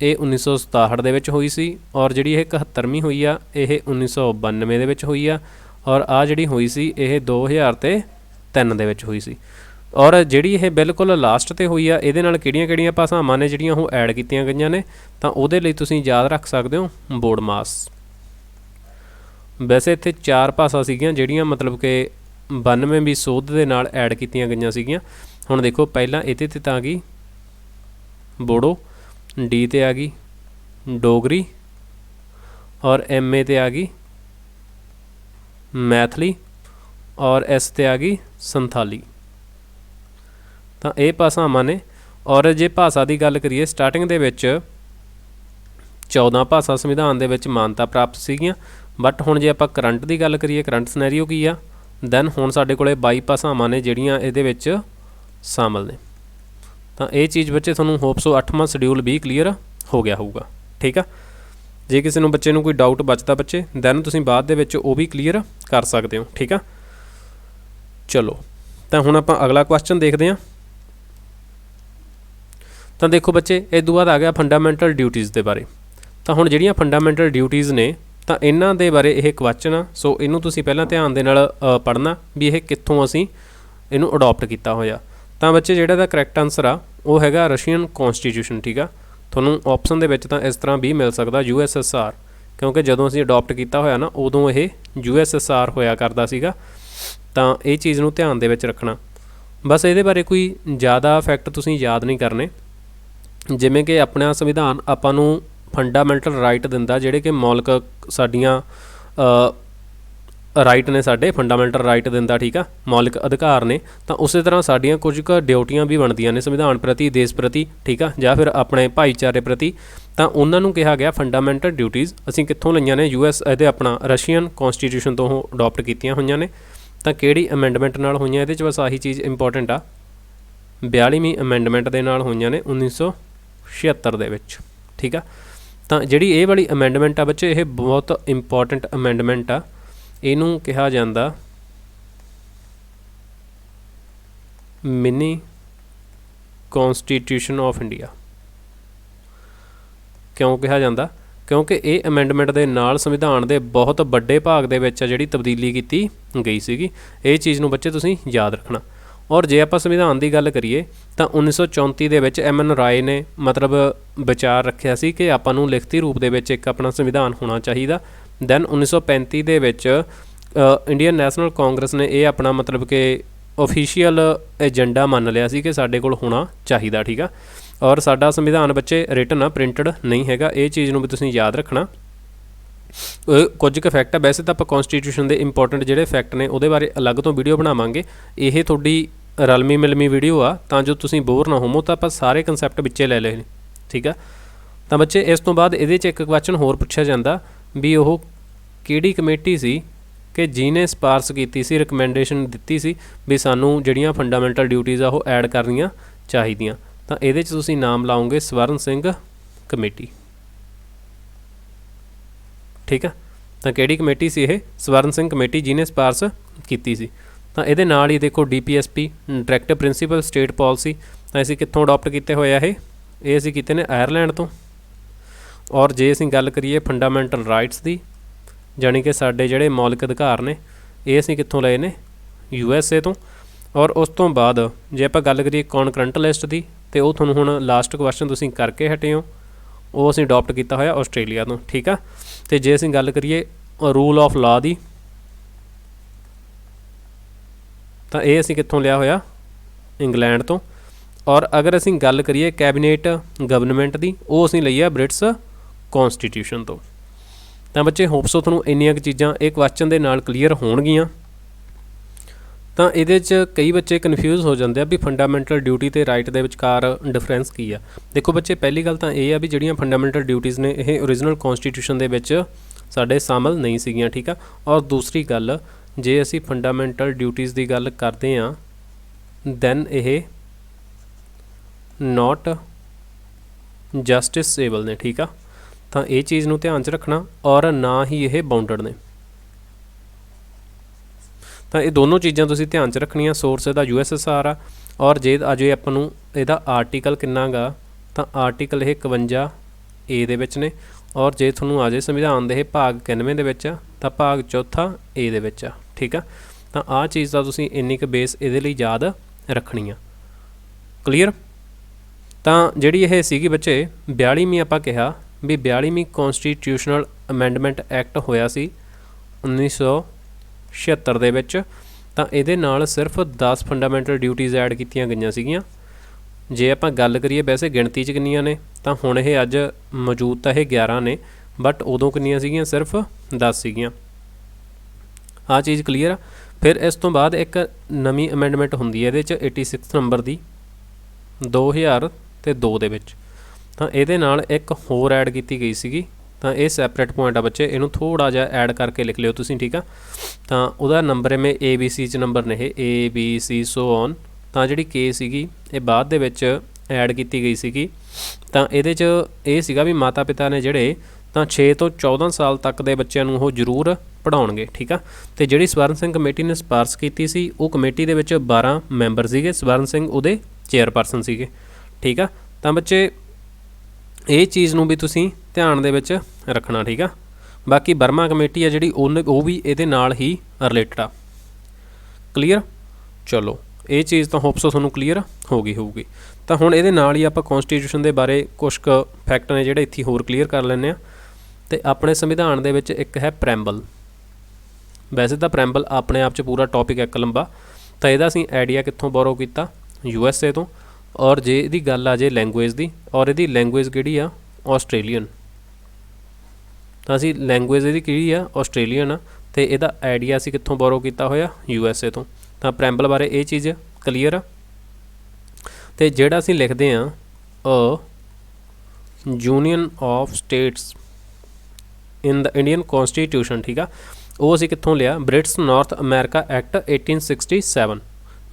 ਇਹ 1967 ਦੇ ਵਿੱਚ ਹੋਈ ਸੀ, ਔਰ ਜਿਹੜੀ ਇਹ 71ਵੀਂ ਹੋਈ ਆ ਇਹ 1992 ਦੇ ਵਿੱਚ ਹੋਈ ਆ, ਔਰ ਆਹ ਜਿਹੜੀ ਹੋਈ ਸੀ ਇਹ 2003 ਦੇ ਵਿੱਚ ਹੋਈ ਸੀ। ਔਰ ਜਿਹੜੀ ਇਹ ਬਿਲਕੁਲ ਲਾਸਟ 'ਤੇ ਹੋਈ ਆ, ਇਹਦੇ ਨਾਲ ਕਿਹੜੀਆਂ ਕਿਹੜੀਆਂ ਭਾਸ਼ਾਵਾਂ ਨੇ ਜਿਹੜੀਆਂ ਉਹ ਐਡ ਕੀਤੀਆਂ ਗਈਆਂ ਨੇ, ਤਾਂ ਉਹਦੇ ਲਈ ਤੁਸੀਂ ਯਾਦ ਰੱਖ ਸਕਦੇ ਹੋ ਬੋਡਮਾਸ। ਵੈਸੇ ਇੱਥੇ 4 ਭਾਸ਼ਾ ਸੀਗੀਆਂ ਜਿਹੜੀਆਂ ਮਤਲਬ ਕਿ 92ਵੀਂ ਸੋਧ ਦੇ ਨਾਲ ਐਡ ਕੀਤੀਆਂ ਗਈਆਂ ਸੀਗੀਆਂ। ਹੁਣ ਦੇਖੋ, ਪਹਿਲਾਂ ਇਹਦੇ 'ਤੇ ਤਾਂ ਆ ਗਈ ਬੋਡੋ, ਡੀ 'ਤੇ ਆ ਗਈ ਡੋਗਰੀ, ਔਰ MA 'ਤੇ ਆ ਗਈ ਮੈਥਲੀ, ਔਰ S 'ਤੇ ਆ ਗਈ ਸੰਥਾਲੀ। ਤਾਂ ਇਹ ਭਾਸ਼ਾਵਾਂ ਨੇ। ਔਰ ਜੇ ਭਾਸ਼ਾ ਦੀ ਗੱਲ ਕਰੀਏ, ਸਟਾਰਟਿੰਗ ਦੇ ਵਿੱਚ 14 ਭਾਸ਼ਾ ਸੰਵਿਧਾਨ ਦੇ ਵਿੱਚ ਮਾਨਤਾ ਪ੍ਰਾਪਤ ਸੀਗੀਆਂ, ਬਟ ਹੁਣ ਜੇ ਆਪਾਂ ਕਰੰਟ ਦੀ ਗੱਲ ਕਰੀਏ, ਕਰੰਟ ਸਿਨੈਰੀਓ ਕੀ ਆ, ਦੈਨ ਹੁਣ ਸਾਡੇ ਕੋਲ 22 ਭਾਸ਼ਾਵਾਂ ਨੇ ਜਿਹੜੀਆਂ ਇਹਦੇ ਵਿੱਚ ਸ਼ਾਮਲ ਨੇ। ਤਾਂ ਇਹ ਚੀਜ਼ ਬੱਚੇ ਤੁਹਾਨੂੰ ਹੋਪ ਸੋ 8ਵਾਂ ਸ਼ਡਿਊਲ ਵੀ ਕਲੀਅਰ ਹੋ ਗਿਆ ਹੋਊਗਾ, ਠੀਕ ਆ। ਜੇ ਕਿਸੇ ਨੂੰ ਬੱਚੇ ਨੂੰ ਕੋਈ ਡਾਊਟ ਬਚਦਾ ਬੱਚੇ, ਦੈਨ ਤੁਸੀਂ ਬਾਅਦ ਦੇ ਵਿੱਚ ਉਹ ਵੀ ਕਲੀਅਰ ਕਰ ਸਕਦੇ ਹੋ, ਠੀਕ ਆ। ਚਲੋ, ਤਾਂ ਹੁਣ ਆਪਾਂ ਅਗਲਾ ਕੁਐਸਚਨ ਦੇਖਦੇ ਹਾਂ। ਤਾਂ ਦੇਖੋ ਬੱਚੇ, ਇਸ ਤੋਂ ਬਾਅਦ ਆ ਗਿਆ ਫੰਡਾਮੈਂਟਲ ਡਿਊਟੀਜ਼ ਦੇ ਬਾਰੇ। ਤਾਂ ਹੁਣ ਜਿਹੜੀਆਂ ਫੰਡਾਮੈਂਟਲ ਡਿਊਟੀਜ਼ ਨੇ, ਤਾਂ ਇਹਨਾਂ ਦੇ ਬਾਰੇ ਇਹ ਕੁਐਸਚਨ ਆ, ਸੋ ਇਹਨੂੰ ਤੁਸੀਂ ਪਹਿਲਾਂ ਧਿਆਨ ਦੇ ਨਾਲ ਪੜ੍ਹਨਾ ਵੀ ਇਹ ਕਿੱਥੋਂ ਅਸੀਂ ਇਹਨੂੰ ਅਡੋਪਟ ਕੀਤਾ ਹੋਇਆ। ਤਾਂ ਬੱਚੇ ਜਿਹੜਾ ਇਹਦਾ ਕਰੈਕਟ ਆਨਸਰ ਆ ਉਹ ਹੈਗਾ ਰਸ਼ੀਅਨ ਕੌਂਸਟੀਟਿਊਸ਼ਨ, ਠੀਕ ਆ। ਤੁਹਾਨੂੰ ਆਪਸ਼ਨ ਦੇ ਵਿੱਚ ਤਾਂ ਇਸ ਤਰ੍ਹਾਂ ਵੀ ਮਿਲ ਸਕਦਾ USSR, ਕਿਉਂਕਿ ਜਦੋਂ ਅਸੀਂ ਅਡੋਪਟ ਕੀਤਾ ਹੋਇਆ ਨਾ ਉਦੋਂ ਇਹ USSR ਹੋਇਆ ਕਰਦਾ ਸੀਗਾ। ਤਾਂ ਇਹ ਚੀਜ਼ ਨੂੰ ਧਿਆਨ ਦੇ ਵਿੱਚ ਰੱਖਣਾ। ਬਸ ਇਹਦੇ ਬਾਰੇ ਕੋਈ ਜ਼ਿਆਦਾ ਫੈਕਟ ਤੁਸੀਂ ਯਾਦ ਨਹੀਂ ਕਰਨੇ, ਜਿਵੇਂ ਕਿ ਆਪਣਾ ਸੰਵਿਧਾਨ ਆਪਾਂ ਨੂੰ ਫੰਡਾਮੈਂਟਲ ਰਾਈਟ ਦਿੰਦਾ ਜਿਹੜੇ ਕਿ ਮੌਲਿਕ ਸਾਡੀਆਂ ਰਾਈਟ ਨੇ ਸਾਡੇ, ਫੰਡਾਮੈਂਟਲ ਰਾਈਟ ਦਿੰਦਾ, ਠੀਕ ਆ, ਮੌਲਿਕ ਅਧਿਕਾਰ ਨੇ। ਤਾਂ ਉਸੇ ਤਰ੍ਹਾਂ ਸਾਡੀਆਂ ਕੁਝ ਕੁ ਡਿਊਟੀਆਂ ਵੀ ਬਣਦੀਆਂ ਨੇ ਸੰਵਿਧਾਨ ਪ੍ਰਤੀ, ਦੇਸ਼ ਪ੍ਰਤੀ, ਠੀਕ ਆ, ਜਾਂ ਫਿਰ ਆਪਣੇ ਭਾਈਚਾਰੇ ਪ੍ਰਤੀ। ਤਾਂ ਉਹਨਾਂ ਨੂੰ ਕਿਹਾ ਗਿਆ ਫੰਡਾਮੈਂਟਲ ਡਿਊਟੀਜ਼। ਅਸੀਂ ਕਿੱਥੋਂ ਲਈਆਂ ਨੇ? US ਇਹਦੇ ਆਪਣਾ ਰਸ਼ੀਅਨ ਕੌਂਸਟੀਟਿਊਸ਼ਨ ਤੋਂ ਉਹ ਅਡੋਪਟ ਕੀਤੀਆਂ ਹੋਈਆਂ ਨੇ। ਤਾਂ ਕਿਹੜੀ ਅਮੈਂਡਮੈਂਟ ਨਾਲ ਹੋਈਆਂ? ਇਹਦੇ 'ਚ ਬਸ ਆਹੀ ਚੀਜ਼ ਇੰਪੋਰਟੈਂਟ ਆ, 42ਵੀਂ ਅਮੈਂਡਮੈਂਟ ਦੇ ਨਾਲ ਹੋਈਆਂ ਨੇ 1976 ਦੇ ਵਿੱਚ, ਠੀਕ ਆ। ਤਾਂ ਜਿਹੜੀ ਇਹ ਵਾਲੀ ਅਮੈਂਡਮੈਂਟ ਆ ਬੱਚੇ, ਇਹ ਬਹੁਤ ਇੰਪੋਰਟੈਂਟ ਅਮੈਂਡਮੈਂਟ ਆ। ਇਹਨੂੰ ਕਿਹਾ ਜਾਂਦਾ ਮਿਨੀ ਕੌਂਸਟੀਟਿਊਸ਼ਨ ਆਫ ਇੰਡੀਆ। ਕਿਉਂ ਕਿਹਾ ਜਾਂਦਾ? ਕਿਉਂਕਿ ਇਹ ਅਮੈਂਡਮੈਂਟ ਦੇ ਨਾਲ ਸੰਵਿਧਾਨ ਦੇ ਬਹੁਤ ਵੱਡੇ ਭਾਗ ਦੇ ਵਿੱਚ ਆ ਜਿਹੜੀ ਤਬਦੀਲੀ ਕੀਤੀ ਗਈ ਸੀਗੀ। ਇਹ ਚੀਜ਼ ਨੂੰ ਬੱਚੇ ਤੁਸੀਂ ਯਾਦ ਰੱਖਣਾ। ਔਰ ਜੇ ਆਪਾਂ ਸੰਵਿਧਾਨ ਦੀ ਗੱਲ ਕਰੀਏ ਤਾਂ 1934 ਦੇ ਵਿੱਚ MN ਰਾਏ ਨੇ ਮਤਲਬ ਵਿਚਾਰ ਰੱਖਿਆ ਸੀ ਕਿ ਆਪਾਂ ਨੂੰ ਲਿਖਤੀ ਰੂਪ ਦੇ ਵਿੱਚ ਇੱਕ ਆਪਣਾ ਸੰਵਿਧਾਨ ਹੋਣਾ ਚਾਹੀਦਾ। ਦੈਨ 1935 ਦੇ ਵਿੱਚ ਇੰਡੀਅਨ ਨੈਸ਼ਨਲ ਕਾਂਗਰਸ ਨੇ ਇਹ ਆਪਣਾ ਮਤਲਬ ਕਿ ਓਫੀਸ਼ੀਅਲ ਏਜੰਡਾ ਮੰਨ ਲਿਆ ਸੀ ਕਿ ਸਾਡੇ ਕੋਲ ਹੋਣਾ ਚਾਹੀਦਾ, ਠੀਕ ਆ। ਔਰ ਸਾਡਾ ਸੰਵਿਧਾਨ ਬੱਚੇ ਰਿਟਨ ਆ, ਪ੍ਰਿੰਟਡ ਨਹੀਂ ਹੈਗਾ। ਇਹ ਚੀਜ਼ ਨੂੰ ਵੀ ਤੁਸੀਂ ਯਾਦ ਰੱਖਣਾ। ਕੁਝ ਕੁ ਫੈਕਟ ਆ, ਵੈਸੇ ਤਾਂ ਆਪਾਂ ਕੌਂਸਟੀਟਿਊਸ਼ਨ ਦੇ ਇੰਪੋਰਟੈਂਟ ਜਿਹੜੇ ਫੈਕਟ ਨੇ ਉਹਦੇ ਬਾਰੇ ਅਲੱਗ ਤੋਂ ਵੀਡੀਓ ਬਣਾਵਾਂਗੇ। ਇਹ ਤੁਹਾਡੀ ਰਲਮੀ ਮਿਲਮੀ ਵੀਡੀਓ ਆ ਤਾਂ ਜੋ ਤੁਸੀਂ ਬੋਰ ਨਾ ਹੋਵੋ। ਤਾਂ ਆਪਾਂ ਸਾਰੇ ਕਨਸੈਪਟ ਵਿੱਚੇ ਲੈ ਲਏ ਨੇ, ਠੀਕ ਆ। ਤਾਂ ਬੱਚੇ ਇਸ ਤੋਂ ਬਾਅਦ ਇਹਦੇ 'ਚ ਇੱਕ ਕੁਐਸਚਨ ਹੋਰ ਪੁੱਛਿਆ ਜਾਂਦਾ ਵੀ ਉਹ ਕਿਹੜੀ ਕਮੇਟੀ ਸੀ ਕਿ ਜਿਹਨੇ ਸਿਫਾਰਸ਼ ਕੀਤੀ ਸੀ, ਰਿਕਮੈਂਡੇਸ਼ਨ ਦਿੱਤੀ ਸੀ ਵੀ ਸਾਨੂੰ ਜਿਹੜੀਆਂ ਫੰਡਾਮੈਂਟਲ ਡਿਊਟੀਜ਼ ਆ ਉਹ ਐਡ ਕਰਨੀਆਂ ਚਾਹੀਦੀਆਂ। ਤਾਂ ਇਹਦੇ 'ਚ ਤੁਸੀਂ ਨਾਮ ਲਾਓਗੇ ਸਵਰਨ ਸਿੰਘ ਕਮੇਟੀ, ਠੀਕ ਆ। ਤਾਂ ਕਿਹੜੀ ਕਮੇਟੀ ਸੀ ਇਹ? ਸਵਰਨ ਸਿੰਘ ਕਮੇਟੀ, ਜਿਹਨੇ ਸਿਫਾਰਸ਼ ਕੀਤੀ ਸੀ। ਤਾਂ ਇਹਦੇ ਨਾਲ ਹੀ ਦੇਖੋ DPSP, directive principal state policy. ਤਾਂ ਅਸੀਂ ਕਿੱਥੋਂ ਅਡੋਪਟ ਕੀਤੇ ਹੋਏ ਆ? ਇਹ ਅਸੀਂ ਕੀਤੇ ਨੇ ਆਇਰਲੈਂਡ ਤੋਂ। ਔਰ ਜੇ ਅਸੀਂ ਗੱਲ ਕਰੀਏ ਫੰਡਾਮੈਂਟਲ ਰਾਈਟਸ ਦੀ, ਜਾਣੀ ਕਿ ਸਾਡੇ ਜਿਹੜੇ ਮੌਲਿਕ ਅਧਿਕਾਰ ਨੇ, ਇਹ ਅਸੀਂ ਕਿੱਥੋਂ ਲਏ ਨੇ? USA ਤੋਂ। ਔਰ ਉਸ ਤੋਂ ਬਾਅਦ ਜੇ ਆਪਾਂ ਗੱਲ ਕਰੀਏ ਕੌਨਕਰੰਟ ਲਿਸਟ ਦੀ, ਤੇ ਉਹ ਤੁਹਾਨੂੰ ਹੁਣ ਲਾਸਟ ਕੁਐਸਚਨ ਤੁਸੀਂ ਕਰਕੇ ਹਟੇ ਹੋ, ਉਹ ਅਸੀਂ ਅਡੋਪਟ ਕੀਤਾ ਹੋਇਆ ਆਸਟ੍ਰੇਲੀਆ ਤੋਂ, ਠੀਕ ਆ। ਤੇ ਜੇ ਅਸੀਂ ਗੱਲ ਕਰੀਏ ਰੂਲ ਆਫ ਲਾ ਦੀ, ਤਾਂ ਇਹ ਅਸੀਂ ਕਿੱਥੋਂ ਲਿਆ ਹੋਇਆ? ਇੰਗਲੈਂਡ ਤੋਂ। ਔਰ ਅਗਰ ਅਸੀਂ ਗੱਲ ਕਰੀਏ ਕੈਬਨਿਟ ਗਵਰਨਮੈਂਟ ਦੀ, ਉਹ ਅਸੀਂ ਲਈ ਆ ਬ੍ਰਿਟਿਸ਼ ਕੌਂਸਟੀਟਿਊਸ਼ਨ ਤੋਂ। ਤਾਂ ਬੱਚੇ ਹੋਪ ਸੋ ਤੁਹਾਨੂੰ ਇੰਨੀਆਂ ਕੁ ਚੀਜ਼ਾਂ ਇਹ ਕੁਐਸਚਨ ਦੇ ਨਾਲ ਕਲੀਅਰ ਹੋਣਗੀਆਂ। ਤਾਂ ਇਹਦੇ 'ਚ ਕਈ ਬੱਚੇ ਕਨਫਿਊਜ਼ ਹੋ ਜਾਂਦੇ ਆ ਵੀ ਫੰਡਾਮੈਂਟਲ ਡਿਊਟੀ ਅਤੇ ਰਾਈਟ ਦੇ ਵਿਚਕਾਰ ਡਿਫਰੈਂਸ ਕੀ ਆ। ਦੇਖੋ ਬੱਚੇ, ਪਹਿਲੀ ਗੱਲ ਤਾਂ ਇਹ ਆ ਵੀ ਜਿਹੜੀਆਂ ਫੰਡਾਮੈਂਟਲ ਡਿਊਟੀਜ਼ ਨੇ ਇਹ ਓਰੀਜਨਲ ਕੌਂਸਟੀਟਿਊਸ਼ਨ ਦੇ ਵਿੱਚ ਸਾਡੇ ਸ਼ਾਮਲ ਨਹੀਂ ਸੀਗੀਆਂ, ਠੀਕ ਆ। ਔਰ ਦੂਸਰੀ ਗੱਲ, ਜੇ ਅਸੀਂ ਫੰਡਾਮੈਂਟਲ ਡਿਊਟੀਜ਼ ਦੀ ਗੱਲ ਕਰਦੇ ਹਾਂ ਦੈਨ ਇਹ ਨਾਟ ਜਸਟਿਸਏਬਲ ਨੇ, ਠੀਕ ਆ। ਤਾਂ ਇਹ ਚੀਜ਼ ਨੂੰ ਧਿਆਨ 'ਚ ਰੱਖਣਾ। ਔਰ ਨਾ ਹੀ ਇਹ ਬਾਉਂਡਡ ਨੇ। ਤਾਂ ਇਹ ਦੋਨੋਂ ਚੀਜ਼ਾਂ ਤੁਸੀਂ ਧਿਆਨ 'ਚ ਰੱਖਣੀਆਂ। ਸੋਰਸ ਇਹਦਾ USSR ਆ। ਔਰ ਜੇ ਅਜੇ ਆਪਾਂ ਨੂੰ ਇਹਦਾ ਆਰਟੀਕਲ ਕਿੰਨਾ ਗਾ, ਤਾਂ ਆਰਟੀਕਲ ਇਹ 51A ਦੇ ਵਿੱਚ ਨੇ। ਔਰ ਜੇ ਤੁਹਾਨੂੰ ਆ ਜਾਏ ਸੰਵਿਧਾਨ ਦੇ ਇਹ ਭਾਗ 91 ਦੇ ਵਿੱਚ ਆ, ਤਾਂ ਭਾਗ 4 A ਦੇ ਵਿੱਚ ਆ, ਠੀਕ ਆ। ਤਾਂ ਆਹ ਚੀਜ਼ ਦਾ ਤੁਸੀਂ ਇੰਨੀ ਕੁ ਬੇਸ ਇਹਦੇ ਲਈ ਯਾਦ ਰੱਖਣੀ ਆ। ਕਲੀਅਰ? ਤਾਂ ਜਿਹੜੀ ਇਹ ਸੀਗੀ ਬੱਚੇ 42ਵੀਂ, ਆਪਾਂ ਕਿਹਾ ਵੀ 42ਵੀਂ ਕੌਂਸਟੀਟਿਊਸ਼ਨਲ ਅਮੈਂਡਮੈਂਟ ਐਕਟ ਹੋਇਆ ਸੀ 1976 ਦੇ ਵਿੱਚ। ਤਾਂ ਇਹਦੇ ਨਾਲ ਸਿਰਫ 10 ਫੰਡਾਮੈਂਟਲ ਡਿਊਟੀਜ਼ ਐਡ ਕੀਤੀਆਂ ਗਈਆਂ ਸੀਗੀਆਂ। ਜੇ ਆਪਾਂ ਗੱਲ ਕਰੀਏ ਵੈਸੇ ਗਿਣਤੀ 'ਚ ਕਿੰਨੀਆਂ ਨੇ, ਤਾਂ ਹੁਣ ਇਹ ਅੱਜ ਮੌਜੂਦ ਤਾਂ ਇਹ 11 ਨੇ, ਬਟ ਉਦੋਂ ਕਿੰਨੀਆਂ ਸੀਗੀਆਂ? ਸਿਰਫ 10 ਸੀਗੀਆਂ। ਆਹ ਚੀਜ਼ ਕਲੀਅਰ ਆ। ਫਿਰ ਇਸ ਤੋਂ ਬਾਅਦ ਇੱਕ ਨਵੀਂ ਅਮੈਂਡਮੈਂਟ ਹੁੰਦੀ ਹੈ ਇਹਦੇ 'ਚ 86 ਨੰਬਰ ਦੀ 2002 ਦੇ ਵਿੱਚ। ਤਾਂ ਇਹਦੇ ਨਾਲ ਇੱਕ ਹੋਰ ਐਡ ਕੀਤੀ ਗਈ ਸੀਗੀ। ਤਾਂ ਇਹ ਸੈਪਰੇਟ ਪੁਆਇੰਟ ਆ ਬੱਚੇ, ਇਹਨੂੰ ਥੋੜ੍ਹਾ ਜਿਹਾ ਐਡ ਕਰਕੇ ਲਿਖ ਲਿਓ ਤੁਸੀਂ, ਠੀਕ ਆ। ਤਾਂ ਉਹਦਾ ਨੰਬਰ ਐਵੇਂ ABC 'ਚ ਨੰਬਰ ਨੇ ਇਹ ABC ਸੋ ਔਨ। ਤਾਂ ਜਿਹੜੀ K ਸੀਗੀ ਇਹ ਬਾਅਦ ਦੇ ਵਿੱਚ ਐਡ ਕੀਤੀ ਗਈ ਸੀਗੀ। ਤਾਂ ਇਹਦੇ 'ਚ ਇਹ ਸੀਗਾ ਵੀ ਮਾਤਾ ਪਿਤਾ ਨੇ ਜਿਹੜੇ, ਤਾਂ 6 ਤੋਂ 14 ਸਾਲ ਤੱਕ ਦੇ ਬੱਚਿਆਂ ਨੂੰ ਉਹ ਜ਼ਰੂਰ ਪੜ੍ਹਾਉਣਗੇ, ਠੀਕ ਆ। ਅਤੇ ਜਿਹੜੀ ਸਵਰਨ ਸਿੰਘ ਕਮੇਟੀ ਨੇ ਸਿਫਾਰਸ਼ ਕੀਤੀ ਸੀ, ਉਹ ਕਮੇਟੀ ਦੇ ਵਿੱਚ 12 ਮੈਂਬਰ ਸੀਗੇ। ਸਵਰਨ ਸਿੰਘ ਉਹਦੇ ਚੇਅਰਪਰਸਨ ਸੀਗੇ, ਠੀਕ ਆ। ਤਾਂ ਬੱਚੇ ਇਹ ਚੀਜ਼ ਨੂੰ ਵੀ ਤੁਸੀਂ ਧਿਆਨ ਦੇ ਵਿੱਚ ਰੱਖਣਾ, ਠੀਕ ਆ। ਬਾਕੀ ਬਰਮਾ ਕਮੇਟੀ ਆ ਜਿਹੜੀ, ਉਹ ਵੀ ਇਹਦੇ ਨਾਲ ਹੀ ਰਿਲੇਟਡ ਆ। ਕਲੀਅਰ? ਚਲੋ, ਇਹ ਚੀਜ਼ ਤਾਂ ਹੋਪਸੋ ਤੁਹਾਨੂੰ ਕਲੀਅਰ ਹੋ ਗਈ ਹੋਊਗੀ। ਤਾਂ ਹੁਣ ਇਹਦੇ ਨਾਲ ਹੀ ਆਪਾਂ ਕੌਂਸਟੀਟਿਊਸ਼ਨ ਦੇ ਬਾਰੇ ਕੁਛ ਕੁ ਫੈਕਟ ਨੇ ਜਿਹੜੇ ਇੱਥੇ ਹੋਰ ਕਲੀਅਰ ਕਰ ਲੈਂਦੇ ਹਾਂ। ਅਤੇ ਆਪਣੇ ਸੰਵਿਧਾਨ ਦੇ ਵਿੱਚ ਇੱਕ ਹੈ ਪ੍ਰੈਂਬਲ। ਵੈਸੇ ਤਾਂ ਪ੍ਰੈਂਬਲ ਆਪਣੇ ਆਪ 'ਚ ਪੂਰਾ ਟੌਪਿਕ ਇੱਕ ਲੰਬਾ। ਤਾਂ ਇਹਦਾ ਅਸੀਂ ਆਈਡੀਆ ਕਿੱਥੋਂ ਬੋਰੋ ਕੀਤਾ? USA ਤੋਂ। ਔਰ ਜੇ ਇਹਦੀ ਗੱਲ ਆ ਜੇ ਲੈਂਗੁਏਜ ਦੀ, ਔਰ ਇਹਦੀ ਲੈਂਗੁਏਜ ਕਿਹੜੀ ਆ? ਆਸਟ੍ਰੇਲੀਅਨ। ਤਾਂ ਅਸੀਂ ਲੈਂਗੁਏਜ ਇਹਦੀ ਕਿਹੜੀ ਆ? ਆਸਟ੍ਰੇਲੀਅਨ ਆ। ਤੇ ਇਹਦਾ ਆਈਡੀਆ ਅਸੀਂ ਕਿੱਥੋਂ ਬੋਰੋ ਕੀਤਾ ਹੋਇਆ USA ਤੋਂ। ਤਾਂ ਪ੍ਰੈਂਬਲ ਬਾਰੇ ਇਹ ਚੀਜ਼ ਕਲੀਅਰ ਆ। ਤੇ ਜਿਹੜਾ ਅਸੀਂ ਲਿਖਦੇ ਹਾਂ a union of states in the Indian constitution, ਠੀਕ ਆ, ਉਹ ਅਸੀਂ ਕਿੱਥੋਂ ਲਿਆ? British North America act 1867,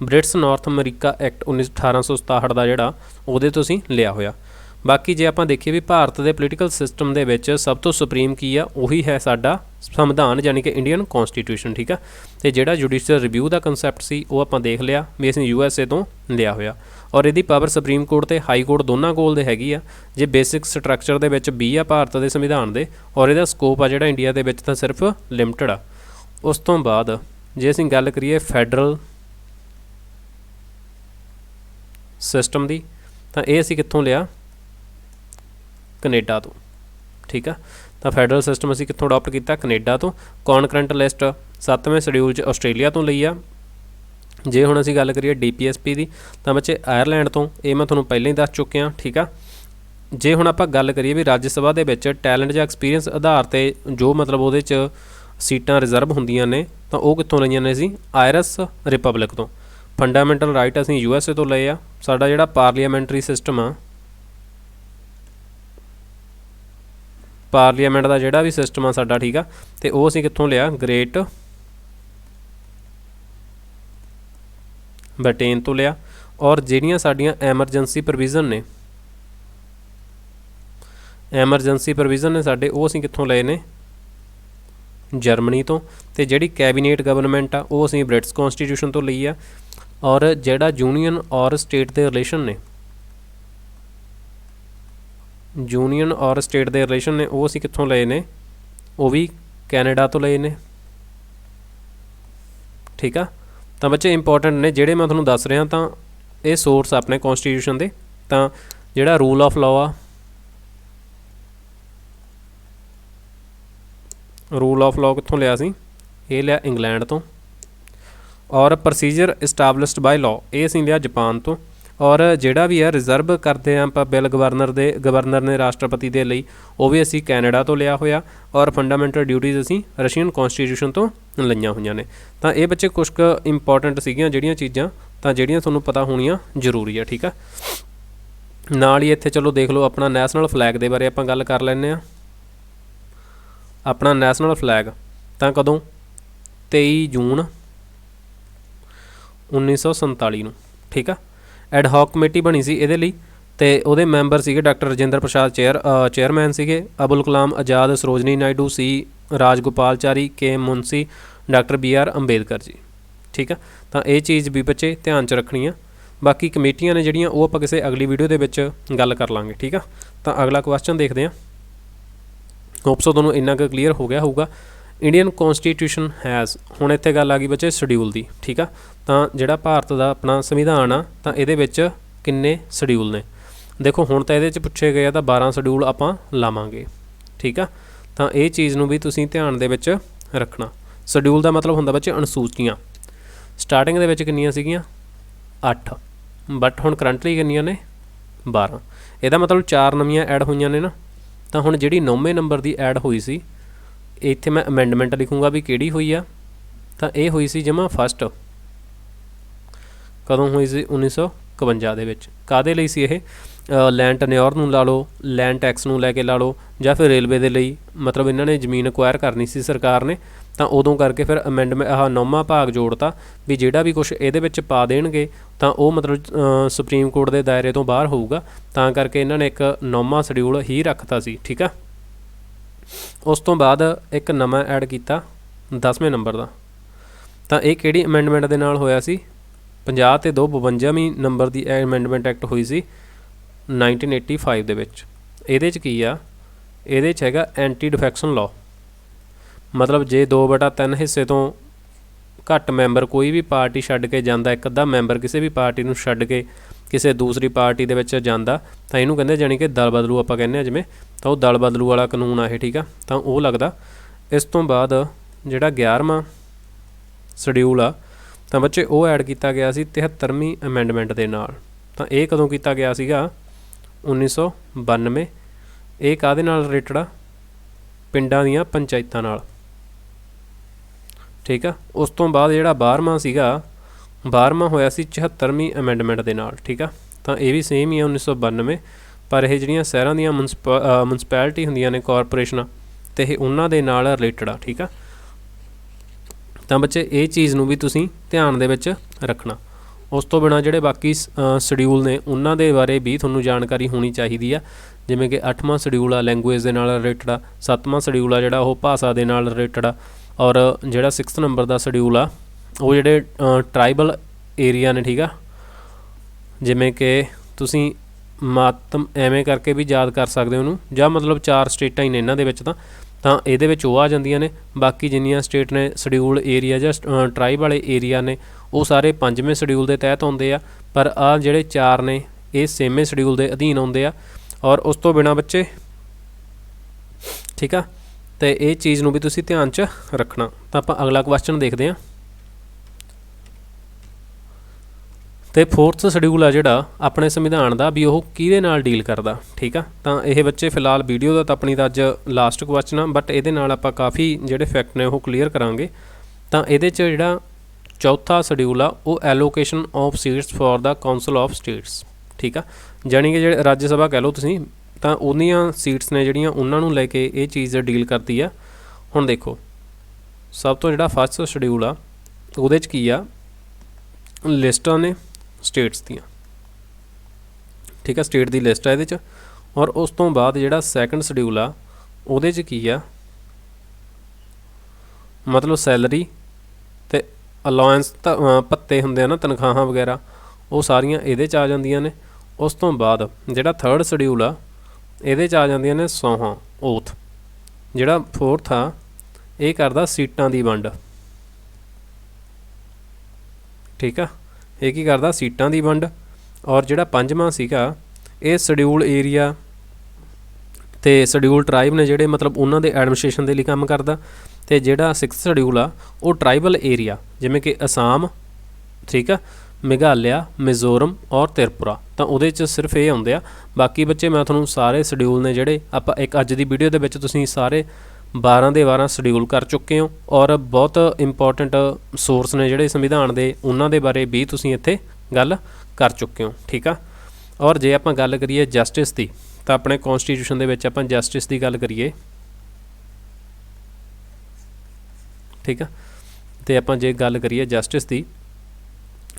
British North America act 1867 ਦਾ ਜਿਹੜਾ ਉਹਦੇ ਤੋਂ ਅਸੀਂ ਲਿਆ ਹੋਇਆ। ਬਾਕੀ ਜੇ ਆਪਾਂ ਦੇਖੀਏ ਵੀ ਭਾਰਤ ਦੇ ਪੋਲੀਟੀਕਲ ਸਿਸਟਮ ਦੇ ਵਿੱਚ ਸਭ ਤੋਂ ਸੁਪਰੀਮ ਕੀ ਆ, ਉਹੀ ਹੈ ਸਾਡਾ ਸੰਵਿਧਾਨ ਯਾਨੀ ਕਿ ਇੰਡੀਅਨ ਕੌਂਸਟੀਟਿਊਸ਼ਨ, ਠੀਕ ਆ। ਤੇ ਜਿਹੜਾ ਜੁਡੀਸ਼ੀਅਲ ਰਿਵਿਊ ਦਾ ਕੰਸੈਪਟ ਸੀ ਉਹ ਆਪਾਂ ਦੇਖ ਲਿਆ ਵੀ ਅਸੀਂ USA ਤੋਂ ਲਿਆ ਹੋਇਆ, ਔਰ ਇਹਦੀ ਪਾਵਰ ਸੁਪਰੀਮ ਕੋਰਟ ਤੇ ਹਾਈ ਕੋਰਟ ਦੋਨਾਂ ਕੋਲ ਦੇ ਹੈਗੀ ਆ। ਜੇ ਬੇਸਿਕ ਸਟਰਕਚਰ ਦੇ ਵਿੱਚ 20 ਆ ਭਾਰਤ ਦੇ ਸੰਵਿਧਾਨ ਦੇ, ਔਰ ਇਹਦਾ ਸਕੋਪ ਆ ਜਿਹੜਾ ਇੰਡੀਆ ਦੇ ਵਿੱਚ ਤਾਂ ਸਿਰਫ ਲਿਮਟਡ ਆ। ਉਸ ਤੋਂ ਬਾਅਦ ਜੇ ਅਸੀਂ ਗੱਲ ਕਰੀਏ ਫੈਡਰਲ ਸਿਸਟਮ ਦੀ, ਤਾਂ ਇਹ ਅਸੀਂ ਕਿੱਥੋਂ ਲਿਆ? ਕੈਨੇਡਾ ਤੋਂ, ਠੀਕ ਆ। ਤਾਂ ਫੈਡਰਲ ਸਿਸਟਮ ਅਸੀਂ ਕਿੱਥੋਂ ਅਡੋਪਟ ਕੀਤਾ? ਕੈਨੇਡਾ ਤੋਂ। ਕੌਨਕਰੈਂਟ ਲਿਸਟ 7ਵੇਂ ਸ਼ਡਿਊਲ 'ਚ ਆਸਟ੍ਰੇਲੀਆ ਤੋਂ ਲਈ ਆ। ਜੇ ਹੁਣ ਅਸੀਂ ਗੱਲ ਕਰੀਏ DPSP ਦੀ, ਤਾਂ ਬੱਚੇ ਆਇਰਲੈਂਡ ਤੋਂ, ਇਹ ਮੈਂ ਤੁਹਾਨੂੰ ਪਹਿਲਾਂ ਹੀ ਦੱਸ ਚੁੱਕਿਆ, ਠੀਕ ਆ। ਜੇ ਹੁਣ ਆਪਾਂ ਗੱਲ ਕਰੀਏ ਵੀ ਰਾਜ ਸਭਾ ਦੇ ਵਿੱਚ ਟੈਲੈਂਟ ਜਾਂ ਐਕਸਪੀਰੀਅੰਸ ਆਧਾਰ 'ਤੇ ਜੋ ਮਤਲਬ ਉਹਦੇ 'ਚ ਸੀਟਾਂ ਰਿਜ਼ਰਵ ਹੁੰਦੀਆਂ ਨੇ, ਤਾਂ ਉਹ ਕਿੱਥੋਂ ਲਈਆਂ ਨੇ ਅਸੀਂ? ਆਇਰਸ ਰਿਪਬਲਿਕ ਤੋਂ। ਫੰਡਾਮੈਂਟਲ ਰਾਈਟ ਅਸੀਂ USA ਤੋਂ ਲਏ ਆ। ਸਾਡਾ ਜਿਹੜਾ ਪਾਰਲੀਆਮੈਂਟਰੀ ਸਿਸਟਮ ਆ, ਪਾਰਲੀਮੈਂਟ ਦਾ ਜਿਹੜਾ ਵੀ ਸਿਸਟਮ ਆ ਸਾਡਾ, ਠੀਕ ਆ, ਤੇ ਉਹ ਅਸੀਂ ਕਿੱਥੋਂ ਲਿਆ? ਗ੍ਰੇਟ ਬ੍ਰਿਟੇਨ ਤੋਂ ਲਿਆ। ਔਰ ਜਿਹੜੀਆਂ ਸਾਡੀਆਂ ਐਮਰਜੈਂਸੀ ਪ੍ਰੋਵੀਜ਼ਨ ਨੇ, ਐਮਰਜੈਂਸੀ ਪ੍ਰੋਵੀਜ਼ਨ ਨੇ ਸਾਡੇ, ਉਹ ਅਸੀਂ ਕਿੱਥੋਂ ਲਏ ਨੇ? ਜਰਮਨੀ ਤੋਂ। ਤੇ ਜਿਹੜੀ ਕੈਬੀਨੇਟ ਗਵਰਨਮੈਂਟ ਆ ਉਹ ਅਸੀਂ ਬ੍ਰਿਟਿਸ਼ ਕੌਂਸਟੀਟਿਊਸ਼ਨ ਤੋਂ ਲਈ ਆ। ਔਰ ਜਿਹੜਾ ਯੂਨੀਅਨ ਔਰ ਸਟੇਟ ਦੇ ਰਿਲੇਸ਼ਨ ਨੇ, ਯੂਨੀਅਨ ਔਰ ਸਟੇਟ ਦੇ ਰਿਲੇਸ਼ਨ ਨੇ, ਉਹ ਅਸੀਂ ਕਿੱਥੋਂ ਲਏ ਨੇ? ਉਹ ਵੀ ਕੈਨੇਡਾ ਤੋਂ ਲਏ ਨੇ, ਠੀਕ ਆ। ਤਾਂ ਬੱਚੇ ਇੰਪੋਰਟੈਂਟ ਨੇ ਜਿਹੜੇ ਮੈਂ ਤੁਹਾਨੂੰ ਦੱਸ ਰਿਹਾ, ਤਾਂ ਇਹ ਸੋਰਸ ਆਪਣੇ ਕੌਂਸਟੀਟਿਊਸ਼ਨ ਦੇ। ਤਾਂ ਜਿਹੜਾ ਰੂਲ ਆਫ ਲਾਅ ਆ, ਰੂਲ ਆਫ ਲਾਅ ਕਿੱਥੋਂ ਲਿਆ ਸੀ? ਇਹ ਲਿਆ ਇੰਗਲੈਂਡ ਤੋਂ। ਔਰ ਪ੍ਰੋਸੀਜਰ ਇਸਟੈਬਲਿਸ਼ਡ ਬਾਈ ਲਾਅ, ਇਹ ਅਸੀਂ ਲਿਆ ਜਾਪਾਨ ਤੋਂ। ਔਰ ਜਿਹੜਾ ਵੀ ਆ ਰਿਜ਼ਰਵ ਕਰਦੇ ਹਾਂ ਆਪਾਂ ਬਿੱਲ ਗਵਰਨਰ ਨੇ ਰਾਸ਼ਟਰਪਤੀ ਦੇ ਲਈ, ਉਹ ਵੀ ਅਸੀਂ ਕੈਨੇਡਾ ਤੋਂ ਲਿਆ ਹੋਇਆ। ਔਰ ਫੰਡਾਮੈਂਟਲ ਡਿਊਟੀਜ਼ ਅਸੀਂ ਰਸ਼ੀਅਨ ਕੌਂਸਟੀਟਿਊਸ਼ਨ ਤੋਂ ਲਈਆਂ ਹੋਈਆਂ ਨੇ। ਤਾਂ ਇਹ ਬੱਚੇ ਕੁਛ ਕੁ ਇੰਪੋਰਟੈਂਟ ਸੀਗੀਆਂ ਜਿਹੜੀਆਂ ਚੀਜ਼ਾਂ, ਤਾਂ ਜਿਹੜੀਆਂ ਤੁਹਾਨੂੰ ਪਤਾ ਹੋਣੀਆਂ ਜ਼ਰੂਰੀ ਆ, ਠੀਕ ਆ। ਨਾਲ ਹੀ ਇੱਥੇ ਚਲੋ ਦੇਖ ਲਓ ਆਪਣਾ ਨੈਸ਼ਨਲ ਫਲੈਗ ਦੇ ਬਾਰੇ ਆਪਾਂ ਗੱਲ ਕਰ ਲੈਂਦੇ ਹਾਂ। ਆਪਣਾ ਨੈਸ਼ਨਲ ਫਲੈਗ ਤਾਂ ਕਦੋਂ? 23 ਜੂਨ 1947 ਨੂੰ, ਠੀਕ ਆ। ਐਡ ਹੌਕ ਕਮੇਟੀ ਬਣੀ ਸੀ ਇਹਦੇ ਲਈ, ਤੇ ਉਹਦੇ ਮੈਂਬਰ ਸੀਗੇ ਡਾਕਟਰ ਰਜਿੰਦਰ ਪ੍ਰਸਾਦ ਚੇਅਰਮੈਨ ਸੀਗੇ, ਅਬੁਲ ਕਲਾਮ ਆਜ਼ਾਦ, ਸਰੋਜਨੀ ਨਾਇਡੂ ਸੀ, ਰਾਜਗੋਪਾਲਚਾਰੀ, ਕੇ ਮੁੰਸੀ, ਡਾਕਟਰ BR ਅੰਬੇਦਕਰ ਜੀ, ਠੀਕ ਆ। ਤਾਂ ਇਹ ਚੀਜ਼ ਵੀ ਬੱਚੇ ਧਿਆਨ 'ਚ ਰੱਖਣੀ ਆ। ਬਾਕੀ ਕਮੇਟੀਆਂ ਨੇ ਜਿਹੜੀਆਂ ਉਹ ਆਪਾਂ ਕਿਸੇ ਅਗਲੀ ਵੀਡੀਓ ਦੇ ਵਿੱਚ ਗੱਲ ਕਰ ਲਾਂਗੇ, ਠੀਕ ਆ। ਤਾਂ ਅਗਲਾ ਕੁਐਸਚਨ ਦੇਖਦੇ ਹਾਂ। ਹੋਪਸੋ ਤੁਹਾਨੂੰ ਇੰਨਾ ਕੁ ਕਲੀਅਰ ਹੋ ਗਿਆ ਹੋਊਗਾ। ਇੰਡੀਅਨ ਕੌਂਸਟੀਟਿਊਸ਼ਨ ਹੈਜ਼, ਹੁਣ ਇੱਥੇ ਗੱਲ ਆ ਗਈ ਬੱਚੇ ਸ਼ਡਿਊਲ ਦੀ, ਠੀਕ ਆ। ਤਾਂ ਜਿਹੜਾ ਭਾਰਤ ਦਾ ਆਪਣਾ ਸੰਵਿਧਾਨ ਆ, ਤਾਂ ਇਹਦੇ ਵਿੱਚ ਕਿੰਨੇ ਸ਼ਡਿਊਲ ਨੇ? ਦੇਖੋ ਹੁਣ ਤਾਂ ਇਹਦੇ 'ਚ ਪੁੱਛੇ ਗਏ ਆ ਤਾਂ 12 ਸ਼ਡਿਊਲ ਆਪਾਂ ਲਾਵਾਂਗੇ, ਠੀਕ ਆ। ਤਾਂ ਇਹ ਚੀਜ਼ ਨੂੰ ਵੀ ਤੁਸੀਂ ਧਿਆਨ ਦੇ ਵਿੱਚ ਰੱਖਣਾ। ਸ਼ਡਿਊਲ ਦਾ ਮਤਲਬ ਹੁੰਦਾ ਬੱਚੇ ਅਨੁਸੂਚੀਆਂ। ਸਟਾਰਟਿੰਗ ਦੇ ਵਿੱਚ ਕਿੰਨੀਆਂ ਸੀਗੀਆਂ? 8, ਬਟ ਹੁਣ ਕਰੰਟਲੀ ਕਿੰਨੀਆਂ ਨੇ? 12। ਇਹਦਾ ਮਤਲਬ 4 ਨਵੀਆਂ ਐਡ ਹੋਈਆਂ ਨੇ ਨਾ। ਤਾਂ ਹੁਣ ਜਿਹੜੀ 9ਵੇਂ ਨੰਬਰ ਦੀ ਐਡ ਹੋਈ ਸੀ, ਇੱਥੇ ਮੈਂ ਅਮੈਂਡਮੈਂਟ ਲਿਖੂੰਗਾ ਵੀ ਕਿਹੜੀ ਹੋਈ ਆ। ਤਾਂ ਇਹ ਹੋਈ ਸੀ ਜਮਾ ਫਸਟ, ਕਦੋਂ ਹੋਈ ਸੀ? 1951 ਦੇ ਵਿੱਚ। ਕਾਹਦੇ ਲਈ ਸੀ ਇਹ? ਲੈਂਡ ਟੈਨਿਓਰ ਨੂੰ ਲਾ ਲਓ, ਲੈਂਡ ਟੈਕਸ ਨੂੰ ਲੈ ਕੇ ਲਾ ਲਓ, ਜਾਂ ਫਿਰ ਰੇਲਵੇ ਦੇ ਲਈ, ਮਤਲਬ ਇਹਨਾਂ ਨੇ ਜ਼ਮੀਨ ਅਕਵਾਇਰ ਕਰਨੀ ਸੀ ਸਰਕਾਰ ਨੇ। ਤਾਂ ਉਦੋਂ ਕਰਕੇ ਫਿਰ ਅਮੈਂਡਮੈਂਟ 9ਵਾਂ ਭਾਗ ਜੋੜਤਾ ਵੀ ਜਿਹੜਾ ਵੀ ਕੁਛ ਇਹਦੇ ਵਿੱਚ ਪਾ ਦੇਣਗੇ ਤਾਂ ਉਹ ਮਤਲਬ ਸੁਪਰੀਮ ਕੋਰਟ ਦੇ ਦਾਇਰੇ ਤੋਂ ਬਾਹਰ ਹੋਊਗਾ। ਤਾਂ ਕਰਕੇ ਇਹਨਾਂ ਨੇ ਇੱਕ 9ਵਾਂ ਸ਼ਡਿਊਲ ਹੀ ਰੱਖਤਾ ਸੀ, ਠੀਕ ਆ। ਉਸ ਤੋਂ ਬਾਅਦ ਇੱਕ ਨਵਾਂ ਐਡ ਕੀਤਾ 10ਵੇਂ ਨੰਬਰ ਦਾ। ਤਾਂ ਇਹ ਕਿਹੜੀ ਅਮੈਂਡਮੈਂਟ ਦੇ ਨਾਲ ਹੋਇਆ ਸੀ? 50 ਤੇ 2 52ਵੀਂ ਨੰਬਰ ਦੀ ਅਮੈਂਡਮੈਂਟ ਐਕਟ ਹੋਈ ਸੀ 1985 ਦੇ ਵਿੱਚ। ਇਹਦੇ 'ਚ ਕੀ ਆ? ਇਹਦੇ 'ਚ ਹੈਗਾ ਐਂਟੀ ਡਿਫੈਕਸ਼ਨ ਲਾਅ। ਮਤਲਬ ਜੇ 2/3 ਹਿੱਸੇ ਤੋਂ ਘੱਟ ਮੈਂਬਰ ਕੋਈ ਵੀ ਪਾਰਟੀ ਛੱਡ ਕੇ ਜਾਂਦਾ, ਇੱਕ ਅੱਧਾ ਮੈਂਬਰ ਕਿਸੇ ਵੀ ਪਾਰਟੀ ਨੂੰ ਛੱਡ ਕੇ ਕਿਸੇ ਦੂਸਰੀ ਪਾਰਟੀ ਦੇ ਵਿੱਚ ਜਾਂਦਾ, ਤਾਂ ਇਹਨੂੰ ਕਹਿੰਦੇ ਜਾਣੀ ਕਿ ਦਲ ਬਦਲੂ ਆਪਾਂ ਕਹਿੰਦੇ ਹਾਂ ਜਿਵੇਂ। ਤਾਂ ਉਹ ਦਲ ਬਦਲੂ ਵਾਲਾ ਕਾਨੂੰਨ ਆ ਇਹ, ਠੀਕ ਆ। ਤਾਂ ਉਹ ਲੱਗਦਾ। ਇਸ ਤੋਂ ਬਾਅਦ ਜਿਹੜਾ 11ਵਾਂ ਸ਼ਡਿਊਲ ਆ, ਤਾਂ ਬੱਚੇ ਉਹ ਐਡ ਕੀਤਾ ਗਿਆ ਸੀ 73ਵੀਂ ਅਮੈਂਡਮੈਂਟ ਦੇ ਨਾਲ। ਤਾਂ ਇਹ ਕਦੋਂ ਕੀਤਾ ਗਿਆ ਸੀਗਾ? 1992। ਇਹ ਕਾਹਦੇ ਨਾਲ ਰਿਲੇਟਡ ਆ? ਪਿੰਡਾਂ ਦੀਆਂ ਪੰਚਾਇਤਾਂ ਨਾਲ। ठीक है। उस तो बाद जिहड़ा 12वां सीगा 12वां होया सी 74ਵੀਂ अमेंडमेंट दे नाल, ठीक है। तो ये भी सेम ही है 1992, पर यह जिहड़ियां शहरां दीयां मुनसिपैलिटी हुंदियां ने कॉरपोरेशनां ते ये उन्हां दे नाल रिलेटेड आ, ठीक है। तो बच्चे ये चीज़ नूं भी तुसीं ध्यान दे विच रखना। उस तो बिना जिहड़े बाकी शेड्यूल ने उन्हां दे बारे भी तुहानूं जानकारी होनी चाहिदी आ, जिवें कि 8वां शेड्यूल आ लैंगुएज दे नाल रिलेटेड आ, 7वां शेड्यूल आ जिहड़ा ओह भाषा दे नाल रिलेटेड आ, और जिहड़ा 6 नंबर दा शेड्यूल आ ਉਹ ਜਿਹੜੇ ट्राइबल एरिया ने, ठीक है। जिमें कि तुसीं मातम एवें करके भी याद कर सकते हो ਉਹਨੂੰ, ਜਾਂ मतलब 4 स्टेटां ही ने इन्हां दे विच ਤਾਂ ਇਹਦੇ ਵਿੱਚ ਉਹ ਆ ਜਾਂਦੀਆਂ ਨੇ। ਬਾਕੀ ਜਿੰਨੀਆਂ ਸਟੇਟ ਨੇ ਸ਼ਡਿਊਲ ਏਰੀਆ ਜਾਂ ਟਰਾਈਬ ਵਾਲੇ ਏਰੀਆ ਨੇ ਉਹ ਸਾਰੇ 5ਵੇਂ ਸ਼ਡਿਊਲ ਦੇ ਤਹਿਤ ਆਉਂਦੇ ਆ, ਪਰ ਆ ਜਿਹੜੇ 4 ਨੇ ਇਹ 6ਵੇਂ ਸ਼ਡਿਊਲ ਦੇ ਅਧੀਨ ਆਉਂਦੇ ਆ। ਔਰ ਉਸ ਤੋਂ ਬਿਨਾਂ ਬੱਚੇ, ਠੀਕ ਆ, ਤੇ ਇਹ ਚੀਜ਼ ਨੂੰ ਵੀ ਤੁਸੀਂ ਧਿਆਨ 'ਚ ਰੱਖਣਾ। ਤਾਂ ਆਪਾਂ ਅਗਲਾ ਕੁਐਸਚਨ ਦੇਖਦੇ ਹਾਂ। तो 4th शेड्यूल आ जिहड़ा अपने संविधान का भी वो किहदे नाल डील करदा, ठीक है। तो ये बच्चे फिलहाल वीडियो का तो अपनी अज लास्ट क्वेश्चन आ, बट ये आपां काफ़ी जिहड़े फैक्ट ने वो क्लीयर करांगे। तो ये जिहड़ा 4था शेड्यूल आ वो allocation of seats for the council of states, ठीक है। जानी कि जिहड़े राज्य सभा कह लो तुसीं, तां उन्नियां सीट्स ने जिहड़ियां उन्हां नूं लैके ये चीज़ डील करती है। हुण देखो सब तो जिहड़ा फर्स्ट शेड्यूल आ उहदे च की आ, लिस्टां ने स्टेट्स दियां, ठीक है, स्टेट की लिस्ट है ये। और उस तो बाद जिहड़ा सैकंड शेड्यूल आ उहदे च की आ, मतलब सैलरी ते अलाउंस भत्ते हुंदे ना, तनखाहां वगैरह वो सारियां इहदे च आ जांदियां ने। उस तो बाद जिहड़ा थर्ड शेड्यूल आ इहदे च आ जांदियां ने सौहां, ओथ। जिहड़ा फोर्थ आ ये करदा सीटां दी वंड, ठीक है, ये की करदा सीटां दी वंड। और जिहड़ा 5वां सीगा ये शेड्यूल एरिया ते शेड्यूल ट्राइब ने जिहड़े मतलब उन्हां दे एडमिनिस्ट्रेशन दे लई काम करदा। ते जिहड़ा 6th शेड्यूल आ वो ट्राइबल एरिया जिवें कि असम, ठीक है, मेघालय, मिजोरम और त्रिपुरा, तो उहदे च सिर्फ ये आउंदे आ। बाकी बच्चे मैं तुहानूं सारे शेड्यूल ने जिहड़े आपां एक अज दी वीडियो दे विच तुसीं सारे 12 ਦੇ 12 शेड्यूल कर चुके हो। और बहुत इंपॉर्टेंट सोर्स ने जिहड़े संविधान दे उन्हां दे बारे भी तुसीं इत्थे गल कर चुके हो, ठीक है। और जे आपां गल करिए जस्टिस की, तो अपने कॉन्स्टिट्यूशन दे विच आपां जस्टिस की गल करिए, ठीक है। तो आपां जे गल करिए जस्टिस की,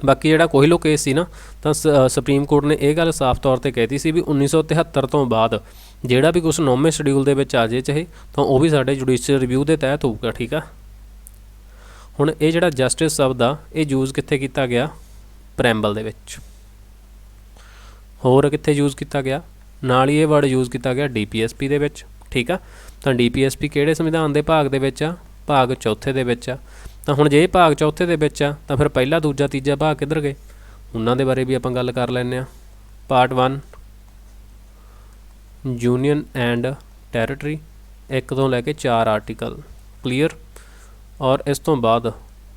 बाकी जिहड़ा कोहिलो केस सी ना, तो सुप्रीम कोर्ट ने यह गल साफ तौर पर कहती सी भी 1973 तो बाद जिहड़ा भी कुछ 9वें शेड्यूल दे विच आ जाए चाहे तो वह भी साडे जुडिशियल रिव्यू के तहत होऊगा, ठीक है। हुण ये जिहड़ा जस्टिस शब्द आ ये यूज़ कित्थे कीता गया, प्रैम्बल दे विच। होर कित्थे यूज़ किया गया, नाल ही ये वर्ड यूज़ किया गया DPSP दे विच, ठीक है। तो DPSP किहड़े संविधान के भाग दे विच आ, भाग चौथे दे विच आ। तो हुण जे भाग चौथे दे विच आ तो फिर पहला दूजा तीजा भाग किधर गए, उन्हां दे बारे भी आपां गल कर लैंदे आ। पार्ट 1 यूनियन एंड टैरेटरी, 1 तो लैके 4 आर्टिकल क्लीयर। और इस तो बाद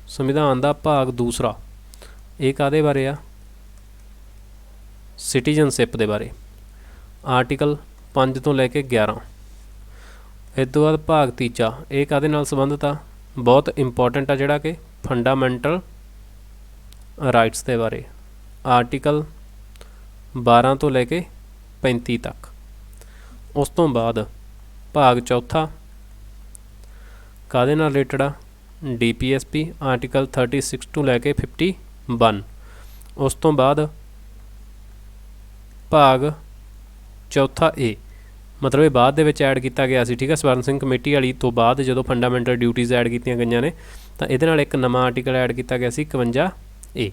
संविधान का भाग दूसरा ये काहदे बारे आ, सिटीजनशिप दे बारे, आर्टिकल 5 तो लैके 11। इस तो बाद भाग तीजा ये काहदे नाल संबंधित आ, बहुत इंपॉर्टेंट आ जिहड़ा कि फंडामेंटल राइट्स के बारे, आर्टिकल 12 तो लैके 35 तक। उस तो बाद भाग चौथा काहदे नाल रिलेटेड आ, DPSP, आर्टिकल 36 तो लैके 51। उस तो बाद भाग चौथा ए, मतलब ये बाद दे विच ऐड किया गया सी, ठीक है, स्वर्ण सिंह कमेटी वाली तो बाद जो फंडामेंटल ड्यूटीज़ ऐड कीतियां गईयां ने, तो ये नाल एक नवां आर्टिकल ऐड किया गया सी 51A,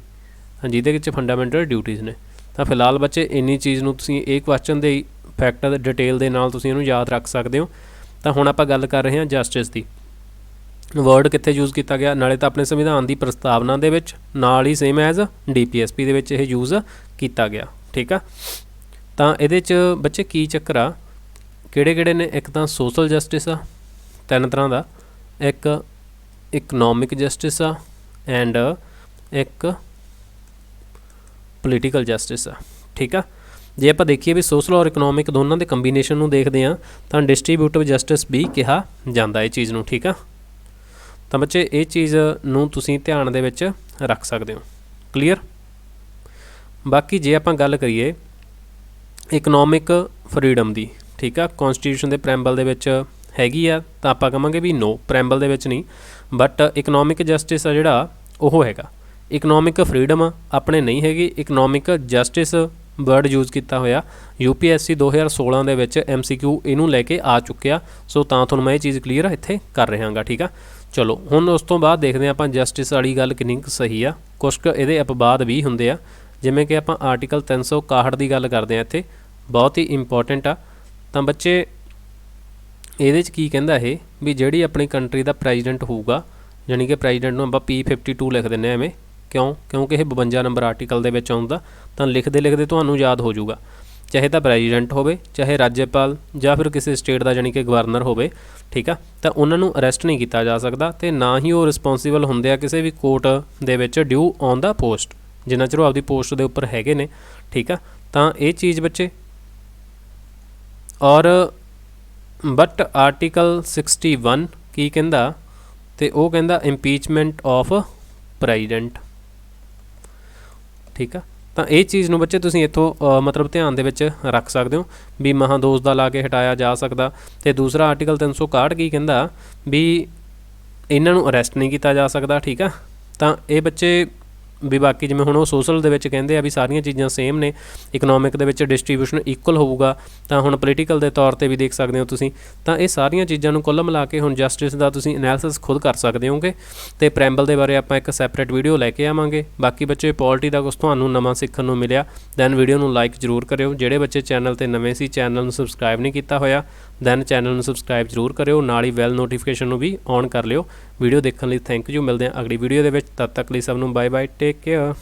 जिहदे विच फंडामेंटल ड्यूटीज़ ने। तो फिलहाल बच्चे इन्नी चीज़ नूं तुसीं इह क्वेश्चन दे फैक्ट डिटेल दे नाल तुसीं इहनूं याद रख सकते हो। तो हुण आपां गल कर रहे हैं जस्टिस की, वर्ड कित्थे यूज़ किया गया, नाले तो अपने संविधान की प्रस्तावना दे विच, नाल ही सेम एज DPSP दे विच इह यूज़ किया गया, ठीक है। तो इहदे च बच्चे की चक्कर आ, किहड़े-किहड़े ने, एक तो सोशल जस्टिस आ 3 तरह का, एक इकनॉमिक जस्टिस आ एंड एक पोलीटिकल जस्टिस आ, ठीक है। जे आप देखिए भी सोशल और इकनॉमिक दोनों के कंबीनेशन में देखते हैं तो डिस्ट्रीब्यूटिव जस्टिस भी कहा जाता है चीज़ नूं, ठीक है। ਤਾਂ ਬੱਚੇ ਇਹ ਚੀਜ਼ ਨੂੰ ਤੁਸੀਂ ਧਿਆਨ ਦੇ ਵਿੱਚ ਰੱਖ ਸਕਦੇ ਹੋ। ਕਲੀਅਰ। ਬਾਕੀ ਜੇ ਆਪਾਂ ਗੱਲ ਕਰੀਏ ਇਕਨੋਮਿਕ ਫਰੀडम ਦੀ, ਠੀਕ ਆ, ਕੌਂਸਟੀਟਿਊਸ਼ਨ ਦੇ ਪ੍ਰੈਂਬਲ ਦੇ ਵਿੱਚ ਹੈਗੀ ਆ, ਤਾਂ ਆਪਾਂ ਕਹਾਂਗੇ ਵੀ ਨੋ, ਪ੍ਰੈਂਬਲ ਦੇ ਵਿੱਚ ਨਹੀਂ। ਬਟ ਇਕਨੋਮਿਕ ਜਸਟਿਸ ਆ ਜਿਹੜਾ ਉਹ ਹੈਗਾ। ਇਕਨੋਮਿਕ ਫਰੀडम ਆਪਣੇ ਨਹੀਂ ਹੈਗੀ। ਇਕਨੋਮਿਕ ਜਸਟਿਸ ਵਰਡ ਯੂਜ਼ ਕੀਤਾ ਹੋਇਆ UPSC 2016 ਦੇ ਵਿੱਚ MCQ ਇਹਨੂੰ ਲੈ ਕੇ ਆ ਚੁੱਕਿਆ। ਸੋ ਤਾਂ ਤੁਹਾਨੂੰ ਮੈਂ ਇਹ ਚੀਜ਼ ਕਲੀਅਰ ਇੱਥੇ ਕਰ ਰਿਹਾਗਾ, ਠੀਕ ਆ। ਚਲੋ ਹੁਣ ਉਸ ਤੋਂ ਬਾਅਦ ਦੇਖਦੇ ਹਾਂ ਆਪਾਂ ਜਸਟਿਸ ਵਾਲੀ ਗੱਲ ਕਿੰਨੀ ਕੁ ਸਹੀ ਆ। ਕੁਛ ਕੁ ਇਹਦੇ ਅਪਵਾਦ ਵੀ ਹੁੰਦੇ ਆ, ਜਿਵੇਂ ਕਿ ਆਪਾਂ ਆਰਟੀਕਲ 361 ਦੀ ਗੱਲ ਕਰਦੇ ਹਾਂ ਇੱਥੇ, ਬਹੁਤ ਹੀ ਇੰਪੋਰਟੈਂਟ ਆ। ਤਾਂ ਬੱਚੇ ਇਹਦੇ 'ਚ ਕੀ ਕਹਿੰਦਾ ਇਹ ਵੀ ਜਿਹੜੀ ਆਪਣੀ ਕੰਟਰੀ ਦਾ ਪ੍ਰੈਜ਼ੀਡੈਂਟ ਹੋਊਗਾ, ਜਾਣੀ ਕਿ ਪ੍ਰੈਜ਼ੀਡੈਂਟ ਨੂੰ ਆਪਾਂ P52 ਲਿਖ ਦਿੰਦੇ ਐਵੇਂ, ਕਿਉਂਕਿ ਇਹ 52 ਨੰਬਰ ਆਰਟੀਕਲ ਦੇ ਵਿੱਚ ਆਉਂਦਾ। ਤਾਂ ਲਿਖਦੇ ਤੁਹਾਨੂੰ ਯਾਦ ਹੋ ਜਾਊਗਾ। ਚਾਹੇ ਤਾਂ ਪ੍ਰੈਜ਼ੀਡੈਂਟ ਹੋਵੇ, ਚਾਹੇ ਰਾਜਪਾਲ, ਜਾਂ ਫਿਰ ਕਿਸੇ ਸਟੇਟ ਦਾ ਜਾਣੀ ਕਿ ਗਵਰਨਰ ਹੋਵੇ, ਠੀਕ ਆ, ਤਾਂ ਉਹਨਾਂ ਨੂੰ ਅਰੈਸਟ ਨਹੀਂ ਕੀਤਾ ਜਾ ਸਕਦਾ ਅਤੇ ਨਾ ਹੀ ਉਹ ਰਿਸਪੋਂਸੀਬਲ ਹੁੰਦੇ ਆ ਕਿਸੇ ਵੀ ਕੋਰਟ ਦੇ ਵਿੱਚ ਡਿਊ ਔਨ ਦਾ ਪੋਸਟ, ਜਿੰਨਾ ਚਿਰ ਉਹ ਆਪਦੀ ਪੋਸਟ ਦੇ ਉੱਪਰ ਹੈਗੇ ਨੇ, ਠੀਕ ਆ। ਤਾਂ ਇਹ ਚੀਜ਼ ਬੱਚੇ, ਔਰ ਬਟ ਆਰਟੀਕਲ 61 ਕੀ ਕਹਿੰਦਾ, ਤੇ ਉਹ ਕਹਿੰਦਾ ਇੰਪੀਚਮੈਂਟ ਆਫ ਪ੍ਰੈਜ਼ੀਡੈਂਟ, ਠੀਕ ਆ। ਤਾਂ ਇਹ ਚੀਜ਼ ਨੂੰ ਬੱਚੇ ਤੁਸੀਂ ਇੱਥੋਂ ਮਤਲਬ ਧਿਆਨ ਦੇ ਵਿੱਚ ਰੱਖ ਸਕਦੇ ਹੋ ਵੀ ਮਹਾਦੋਸ਼ ਦਾ ਲਾ ਕੇ ਹਟਾਇਆ ਜਾ ਸਕਦਾ। ਅਤੇ ਦੂਸਰਾ ਆਰਟੀਕਲ 361 ਕੀ ਕਹਿੰਦਾ ਵੀ ਇਹਨਾਂ ਨੂੰ ਅਰੈਸਟ ਨਹੀਂ ਕੀਤਾ ਜਾ ਸਕਦਾ, ਠੀਕ ਆ। ਤਾਂ ਇਹ ਬੱਚੇ ਵੀ ਬਾਕੀ ਜਿਵੇਂ ਹੁਣ ਉਹ ਸੋਸ਼ਲ ਦੇ ਵਿੱਚ ਕਹਿੰਦੇ ਆ ਵੀ ਸਾਰੀਆਂ ਚੀਜ਼ਾਂ ਸੇਮ ਨੇ, ਇਕਨੋਮਿਕ ਦੇ ਵਿੱਚ ਡਿਸਟਰੀਬਿਊਸ਼ਨ ਇਕੁਅਲ ਹੋਊਗਾ, ਤਾਂ ਹੁਣ ਪੋਲੀਟੀਕਲ ਦੇ ਤੌਰ 'ਤੇ ਵੀ ਦੇਖ ਸਕਦੇ ਹੋ ਤੁਸੀਂ। ਤਾਂ ਇਹ ਸਾਰੀਆਂ ਚੀਜ਼ਾਂ ਨੂੰ ਕੁੱਲ ਮਿਲਾ ਕੇ ਹੁਣ ਜਸਟਿਸ ਦਾ ਤੁਸੀਂ ਐਨਾਲਿਸਿਸ ਖੁਦ ਕਰ ਸਕਦੇ ਹੋਗੇ। ਅਤੇ ਪ੍ਰੈਂਬਲ ਦੇ ਬਾਰੇ ਆਪਾਂ ਇੱਕ ਸੈਪਰੇਟ ਵੀਡੀਓ ਲੈ ਕੇ ਆਵਾਂਗੇ। ਬਾਕੀ ਬੱਚੇ ਪੋਲਿਟੀ ਦਾ ਕੁਛ ਤੁਹਾਨੂੰ ਨਵਾਂ ਸਿੱਖਣ ਨੂੰ ਮਿਲਿਆ ਦੈਨ ਵੀਡੀਓ ਨੂੰ ਲਾਈਕ ਜ਼ਰੂਰ ਕਰਿਓ। ਜਿਹੜੇ ਬੱਚੇ ਚੈਨਲ 'ਤੇ ਨਵੇਂ ਸੀ, ਚੈਨਲ ਨੂੰ ਸਬਸਕ੍ਰਾਈਬ ਨਹੀਂ ਕੀਤਾ ਹੋਇਆ, ਦੈਨ ਚੈਨਲ ਨੂੰ ਸਬਸਕ੍ਰਾਈਬ ਜ਼ਰੂਰ ਕਰਿਓ, ਨਾਲ ਹੀ ਵੈਲ ਨੋਟੀਫਿਕੇਸ਼ਨ ਨੂੰ ਵੀ ਔਨ ਕਰ ਲਿਓ। ਵੀਡੀਓ ਦੇਖਣ ਲਈ ਥੈਂਕ ਯੂ। ਮਿਲਦੇ ਹਾਂ ਅਗਲੀ ਵੀਡੀਓ ਦੇ ਵਿੱਚ, ਤਦ ਤੱਕ ਲਈ ਸਭ ਨੂੰ ਬਾਏ ਬਾਏ, ਟੇਕ ਕੇਅਰ।